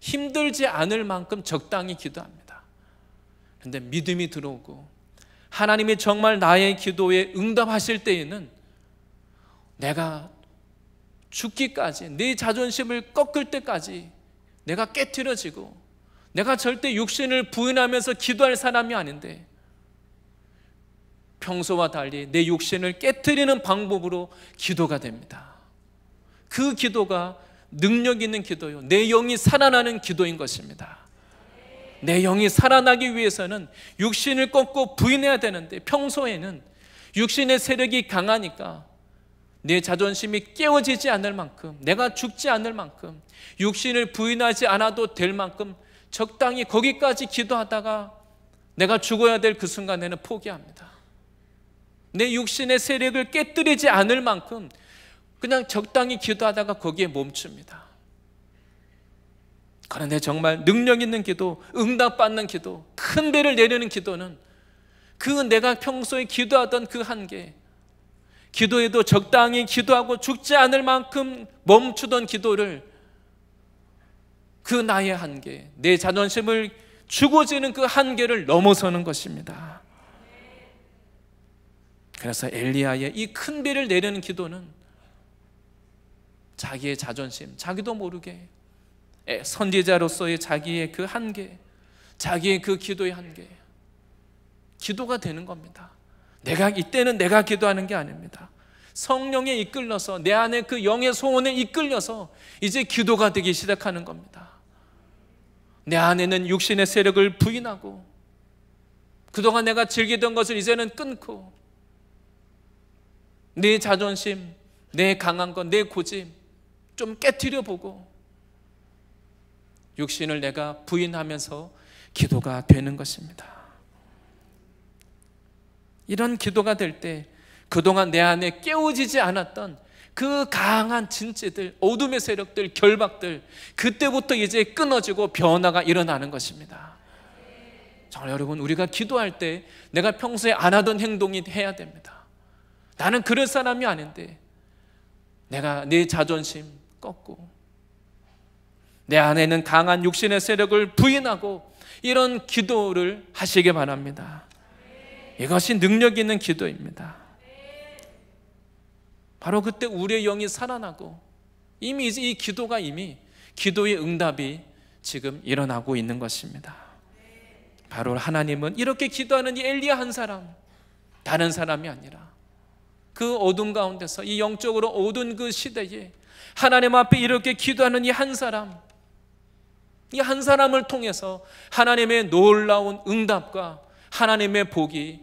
힘들지 않을 만큼 적당히 기도합니다. 그런데 믿음이 들어오고 하나님이 정말 나의 기도에 응답하실 때에는 내가 죽기까지, 내 자존심을 꺾을 때까지 내가 깨트려지고, 내가 절대 육신을 부인하면서 기도할 사람이 아닌데 평소와 달리 내 육신을 깨트리는 방법으로 기도가 됩니다. 그 기도가 능력 있는 기도요, 내 영이 살아나는 기도인 것입니다. 내 영이 살아나기 위해서는 육신을 꺾고 부인해야 되는데, 평소에는 육신의 세력이 강하니까 내 자존심이 깨어지지 않을 만큼, 내가 죽지 않을 만큼, 육신을 부인하지 않아도 될 만큼 적당히 거기까지 기도하다가 내가 죽어야 될 그 순간에는 포기합니다. 내 육신의 세력을 깨뜨리지 않을 만큼 그냥 적당히 기도하다가 거기에 멈춥니다. 그런데 정말 능력 있는 기도, 응답받는 기도, 큰 배를 내리는 기도는 그 내가 평소에 기도하던 그 한계, 기도에도 적당히 기도하고 죽지 않을 만큼 멈추던 기도를, 그 나의 한계, 내 자존심을 죽어지는 그 한계를 넘어서는 것입니다. 그래서 엘리야의 이 큰 비를 내리는 기도는 자기의 자존심, 자기도 모르게 선지자로서의 자기의 그 한계, 자기의 그 기도의 한계, 기도가 되는 겁니다. 이때는 내가 기도하는 게 아닙니다. 성령에 이끌려서, 내 안에 그 영의 소원에 이끌려서 이제 기도가 되기 시작하는 겁니다. 내 안에는 육신의 세력을 부인하고, 그동안 내가 즐기던 것을 이제는 끊고, 내 자존심, 내 강한 것, 내 고집 좀 깨트려 보고 육신을 내가 부인하면서 기도가 되는 것입니다. 이런 기도가 될 때 그동안 내 안에 깨어지지 않았던 그 강한 진지들, 어둠의 세력들, 결박들, 그때부터 이제 끊어지고 변화가 일어나는 것입니다. 정말 여러분, 우리가 기도할 때 내가 평소에 안 하던 행동이 해야 됩니다. 나는 그럴 사람이 아닌데 내가 내 자존심 꺾고 내 안에는 강한 육신의 세력을 부인하고 이런 기도를 하시기 바랍니다. 이것이 능력 있는 기도입니다. 바로 그때 우리의 영이 살아나고 이미 이제 이 기도가 이미 기도의 응답이 지금 일어나고 있는 것입니다. 바로 하나님은 이렇게 기도하는 이 엘리야 한 사람, 다른 사람이 아니라 그 어둠 가운데서, 이 영적으로 어두운 그 시대에 하나님 앞에 이렇게 기도하는 이 한 사람, 이 한 사람을 통해서 하나님의 놀라운 응답과 하나님의 복이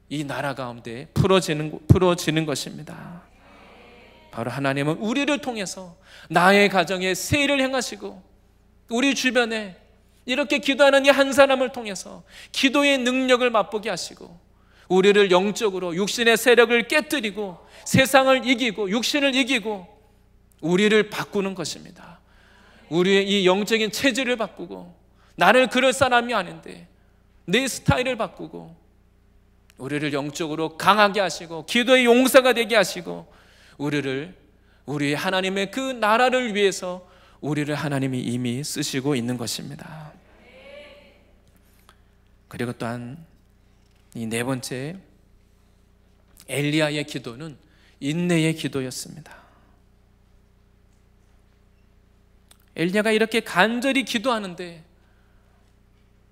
이 나라 가운데 풀어지는 것입니다. 바로 하나님은 우리를 통해서 나의 가정에 세일을 행하시고, 우리 주변에 이렇게 기도하는 이 한 사람을 통해서 기도의 능력을 맛보게 하시고, 우리를 영적으로 육신의 세력을 깨뜨리고 세상을 이기고 육신을 이기고 우리를 바꾸는 것입니다. 우리의 이 영적인 체질을 바꾸고, 나를 그럴 사람이 아닌데 내 스타일을 바꾸고 우리를 영적으로 강하게 하시고 기도의 용사가 되게 하시고, 우리 하나님의 그 나라를 위해서 우리를 하나님이 이미 쓰시고 있는 것입니다. 그리고 또한 이 네 번째, 엘리야의 기도는 인내의 기도였습니다. 엘리야가 이렇게 간절히 기도하는데,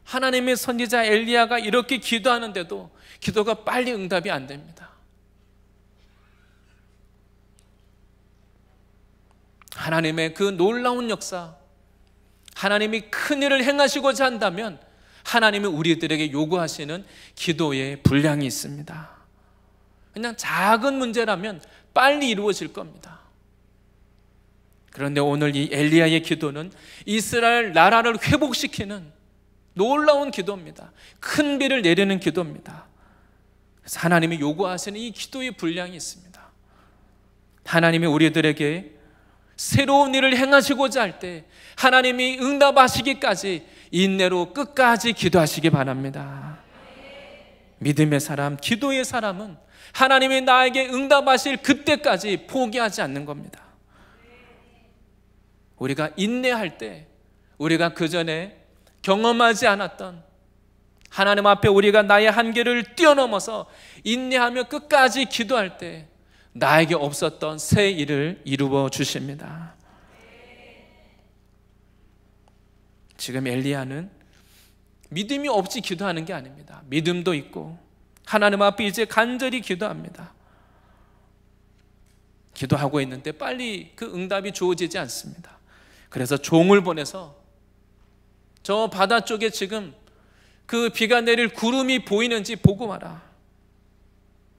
하나님의 선지자 엘리야가 이렇게 기도하는데도 기도가 빨리 응답이 안 됩니다. 하나님의 그 놀라운 역사, 하나님이 큰일을 행하시고자 한다면 하나님은 우리들에게 요구하시는 기도의 분량이 있습니다. 그냥 작은 문제라면 빨리 이루어질 겁니다. 그런데 오늘 이 엘리야의 기도는 이스라엘 나라를 회복시키는 놀라운 기도입니다. 큰 비를 내리는 기도입니다. 그래서 하나님이 요구하시는 이 기도의 분량이 있습니다. 하나님이 우리들에게 새로운 일을 행하시고자 할 때 하나님이 응답하시기까지 인내로 끝까지 기도하시기 바랍니다. 믿음의 사람, 기도의 사람은 하나님이 나에게 응답하실 그때까지 포기하지 않는 겁니다. 우리가 인내할 때, 우리가 그 전에 경험하지 않았던 하나님 앞에 우리가 나의 한계를 뛰어넘어서 인내하며 끝까지 기도할 때 나에게 없었던 새 일을 이루어 주십니다. 지금 엘리야는 믿음이 없이 기도하는 게 아닙니다. 믿음도 있고 하나님 앞에 이제 간절히 기도합니다. 기도하고 있는데 빨리 그 응답이 주어지지 않습니다. 그래서 종을 보내서 저 바다 쪽에 지금 그 비가 내릴 구름이 보이는지 보고 와라.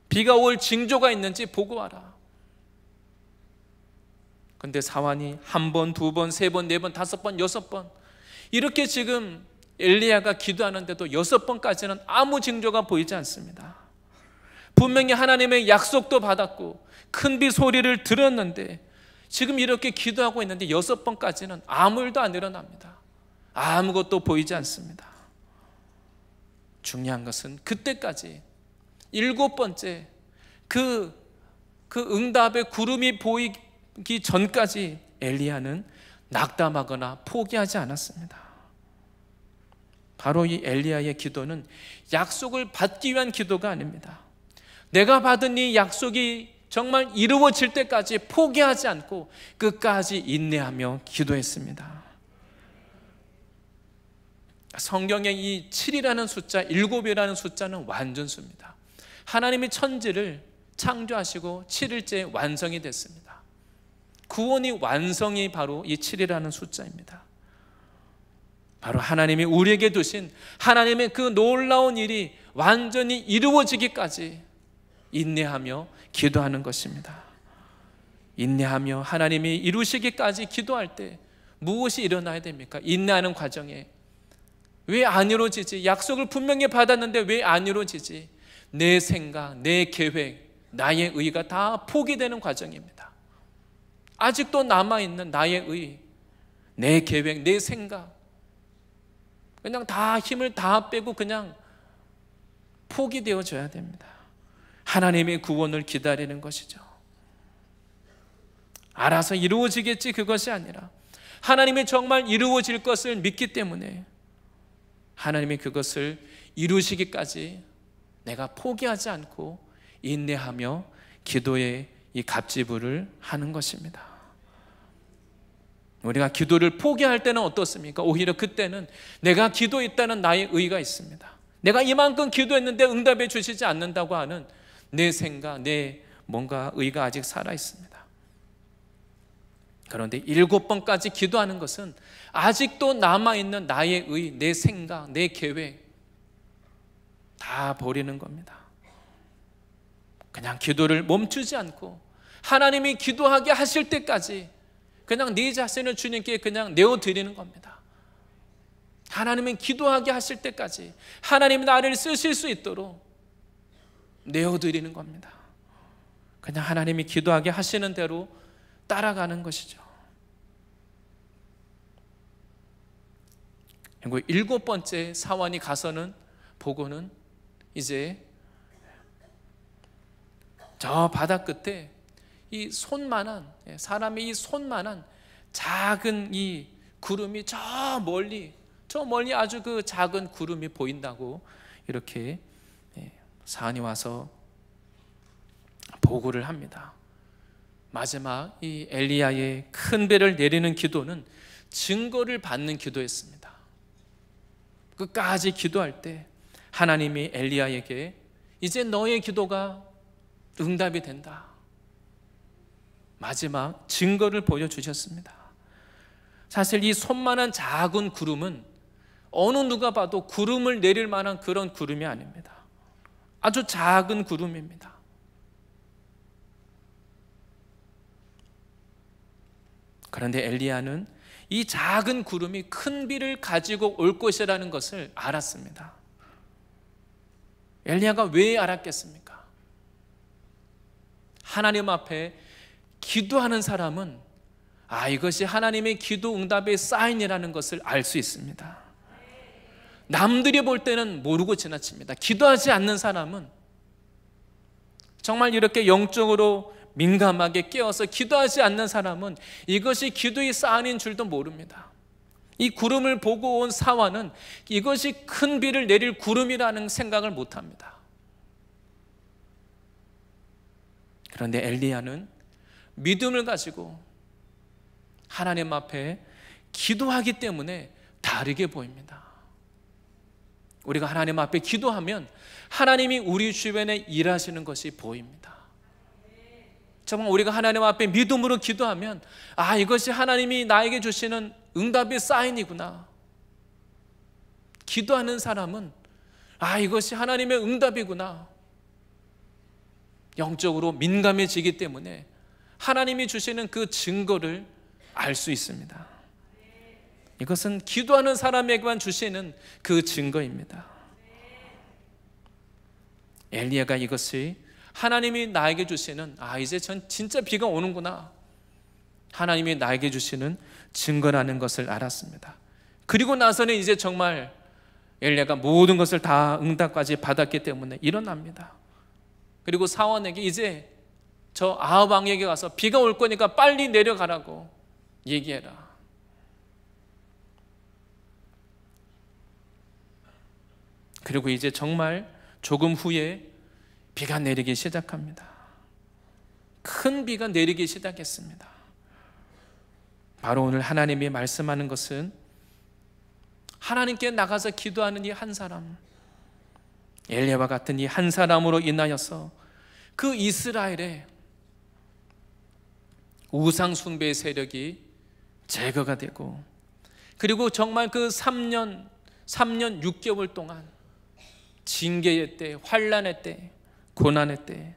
비가 올 징조가 있는지 보고 와라. 근데 사환이 한 번, 두 번, 세 번, 네 번, 다섯 번, 여섯 번 이렇게 지금 엘리야가 기도하는데도 여섯 번까지는 아무 징조가 보이지 않습니다. 분명히 하나님의 약속도 받았고 큰 비 소리를 들었는데 지금 이렇게 기도하고 있는데 여섯 번까지는 아무 일도 안 일어납니다. 아무것도 보이지 않습니다. 중요한 것은 그때까지 일곱 번째 그 응답의 구름이 보이기 전까지 엘리야는 낙담하거나 포기하지 않았습니다. 바로 이 엘리야의 기도는 약속을 받기 위한 기도가 아닙니다. 내가 받은 이 약속이 정말 이루어질 때까지 포기하지 않고 끝까지 인내하며 기도했습니다. 성경의 이 7이라는 숫자, 7이라는 숫자는 완전수입니다. 하나님이 천지를 창조하시고 7일째 완성이 됐습니다. 구원이 완성이 바로 이 7이라는 숫자입니다. 바로 하나님이 우리에게 두신 하나님의 그 놀라운 일이 완전히 이루어지기까지 인내하며 기도하는 것입니다. 인내하며 하나님이 이루시기까지 기도할 때 무엇이 일어나야 됩니까? 인내하는 과정에 왜 안 이루어지지? 약속을 분명히 받았는데 왜 안 이루어지지? 내 생각, 내 계획, 나의 의가 다 포기되는 과정입니다. 아직도 남아있는 나의 의, 내 계획, 내 생각 그냥 다 힘을 다 빼고 그냥 포기되어져야 됩니다. 하나님의 구원을 기다리는 것이죠. 알아서 이루어지겠지 그것이 아니라 하나님이 정말 이루어질 것을 믿기 때문에 하나님이 그것을 이루시기까지 내가 포기하지 않고 인내하며 기도의 이 갑지불을 하는 것입니다. 우리가 기도를 포기할 때는 어떻습니까? 오히려 그때는 내가 기도했다는 나의 의가 있습니다. 내가 이만큼 기도했는데 응답해 주시지 않는다고 하는 내 생각, 내 뭔가 의가 아직 살아 있습니다. 그런데 7번까지 기도하는 것은 아직도 남아있는 나의 의, 내 생각, 내 계획 다 버리는 겁니다. 그냥 기도를 멈추지 않고 하나님이 기도하게 하실 때까지 그냥 네 자신을 주님께 그냥 내어드리는 겁니다. 하나님은 기도하게 하실 때까지 하나님이 나를 쓰실 수 있도록 내어드리는 겁니다. 그냥 하나님이 기도하게 하시는 대로 따라가는 것이죠. 그리고 7번째 사환이 가서는 보고는 이제 저 바다 끝에 이 손만한 사람의 이 손만한 작은 이 구름이 저 멀리 아주 그 작은 구름이 보인다고 이렇게 사환이 와서 보고를 합니다. 마지막 이 엘리야의 큰 배를 내리는 기도는 증거를 받는 기도였습니다. 끝까지 기도할 때 하나님이 엘리야에게 이제 너의 기도가 응답이 된다. 마지막 증거를 보여주셨습니다. 사실 이 손만한 작은 구름은 어느 누가 봐도 구름을 내릴 만한 그런 구름이 아닙니다. 아주 작은 구름입니다. 그런데 엘리야는 이 작은 구름이 큰 비를 가지고 올 것이라는 것을 알았습니다. 엘리야가 왜 알았겠습니까? 하나님 앞에 기도하는 사람은 이것이 하나님의 기도 응답의 사인이라는 것을 알 수 있습니다. 남들이 볼 때는 모르고 지나칩니다. 기도하지 않는 사람은 정말 이렇게 영적으로 민감하게 깨어서 기도하지 않는 사람은 이것이 기도의 사인인 줄도 모릅니다. 이 구름을 보고 온 사화는 이것이 큰 비를 내릴 구름이라는 생각을 못합니다. 그런데 엘리야는 믿음을 가지고 하나님 앞에 기도하기 때문에 다르게 보입니다. 우리가 하나님 앞에 기도하면 하나님이 우리 주변에 일하시는 것이 보입니다. 정말 우리가 하나님 앞에 믿음으로 기도하면 이것이 하나님이 나에게 주시는 응답의 사인이구나. 기도하는 사람은 이것이 하나님의 응답이구나. 영적으로 민감해지기 때문에 하나님이 주시는 그 증거를 알 수 있습니다. 이것은 기도하는 사람에게만 주시는 그 증거입니다. 엘리야가 이것이 하나님이 나에게 주시는 이제 전 진짜 비가 오는구나, 하나님이 나에게 주시는 증거라는 것을 알았습니다. 그리고 나서는 이제 정말 엘리야가 모든 것을 다 응답까지 받았기 때문에 일어납니다. 그리고 사원에게 이제 저 아합 왕에게 가서 비가 올 거니까 빨리 내려가라고 얘기해라. 그리고 이제 정말 조금 후에 비가 내리기 시작합니다. 큰 비가 내리기 시작했습니다. 바로 오늘 하나님이 말씀하는 것은 하나님께 나가서 기도하는 이 한 사람, 엘리야와 같은 이 한 사람으로 인하여서 그 이스라엘의 우상 숭배의 세력이 제거가 되고, 그리고 정말 그 3년 6개월 동안 징계의 때, 환난의 때, 고난의 때,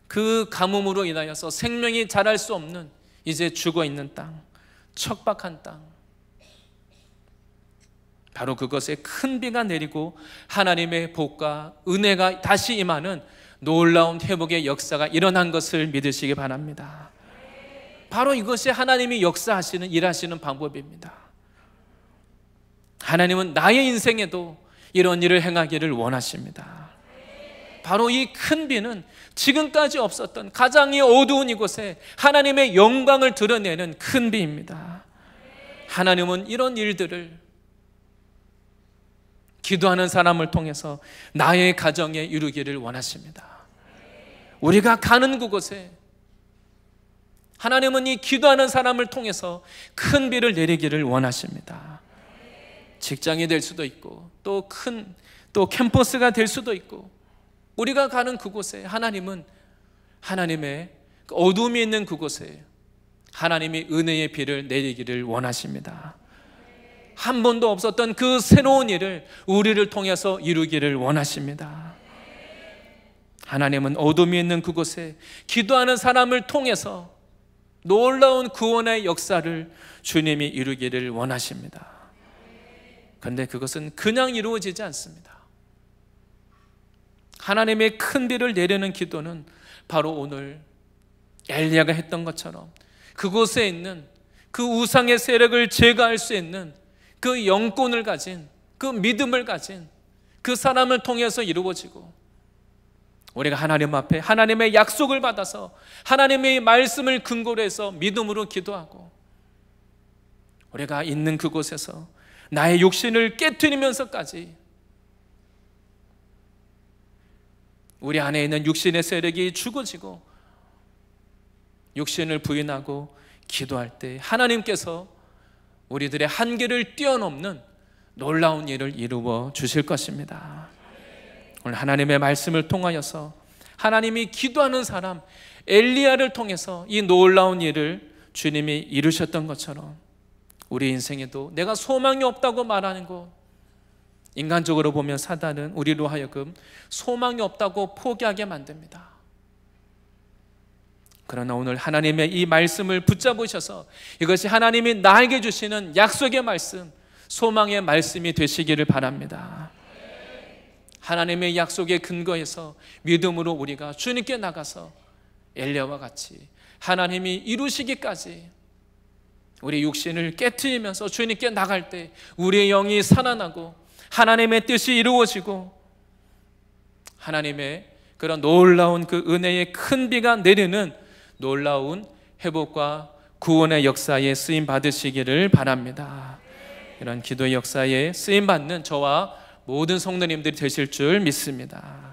그 가뭄으로 인하여서 생명이 자랄 수 없는 이제 죽어있는 땅, 척박한 땅, 바로 그것에 큰 비가 내리고 하나님의 복과 은혜가 다시 임하는 놀라운 회복의 역사가 일어난 것을 믿으시기 바랍니다. 바로 이것이 하나님이 역사하시는, 일하시는 방법입니다. 하나님은 나의 인생에도 이런 일을 행하기를 원하십니다. 바로 이 큰 비는 지금까지 없었던 가장 어두운 이곳에 하나님의 영광을 드러내는 큰 비입니다. 하나님은 이런 일들을 기도하는 사람을 통해서 나의 가정에 이루기를 원하십니다. 우리가 가는 그곳에 하나님은 이 기도하는 사람을 통해서 큰 비를 내리기를 원하십니다. 직장이 될 수도 있고 또 캠퍼스가 될 수도 있고, 우리가 가는 그곳에 하나님은 하나님의 어둠이 있는 그곳에 하나님이 은혜의 비를 내리기를 원하십니다. 한 번도 없었던 그 새로운 일을 우리를 통해서 이루기를 원하십니다. 하나님은 어둠이 있는 그곳에 기도하는 사람을 통해서 놀라운 구원의 역사를 주님이 이루기를 원하십니다. 그런데 그것은 그냥 이루어지지 않습니다. 하나님의 큰 비를 내리는 기도는 바로 오늘 엘리야가 했던 것처럼 그곳에 있는 그 우상의 세력을 제거할 수 있는 그 영권을 가진, 그 믿음을 가진 그 사람을 통해서 이루어지고, 우리가 하나님 앞에 하나님의 약속을 받아서 하나님의 말씀을 근거로 해서 믿음으로 기도하고, 우리가 있는 그곳에서 나의 육신을 깨트리면서까지 우리 안에 있는 육신의 세력이 죽어지고 육신을 부인하고 기도할 때 하나님께서 우리들의 한계를 뛰어넘는 놀라운 일을 이루어 주실 것입니다. 오늘 하나님의 말씀을 통하여서 하나님이 기도하는 사람 엘리야를 통해서 이 놀라운 일을 주님이 이루셨던 것처럼 우리 인생에도 내가 소망이 없다고 말하는 것, 인간적으로 보면 사단은 우리로 하여금 소망이 없다고 포기하게 만듭니다. 그러나 오늘 하나님의 이 말씀을 붙잡으셔서 이것이 하나님이 나에게 주시는 약속의 말씀, 소망의 말씀이 되시기를 바랍니다. 하나님의 약속에 근거해서 믿음으로 우리가 주님께 나가서 엘리야와 같이 하나님이 이루시기까지 우리 육신을 깨트리면서 주님께 나갈 때 우리의 영이 살아나고 하나님의 뜻이 이루어지고 하나님의 그 그런 놀라운 그 은혜의 큰 비가 내리는 놀라운 회복과 구원의 역사에 쓰임 받으시기를 바랍니다. 이런 기도의 역사에 쓰임 받는 저와 모든 성도님들이 되실 줄 믿습니다.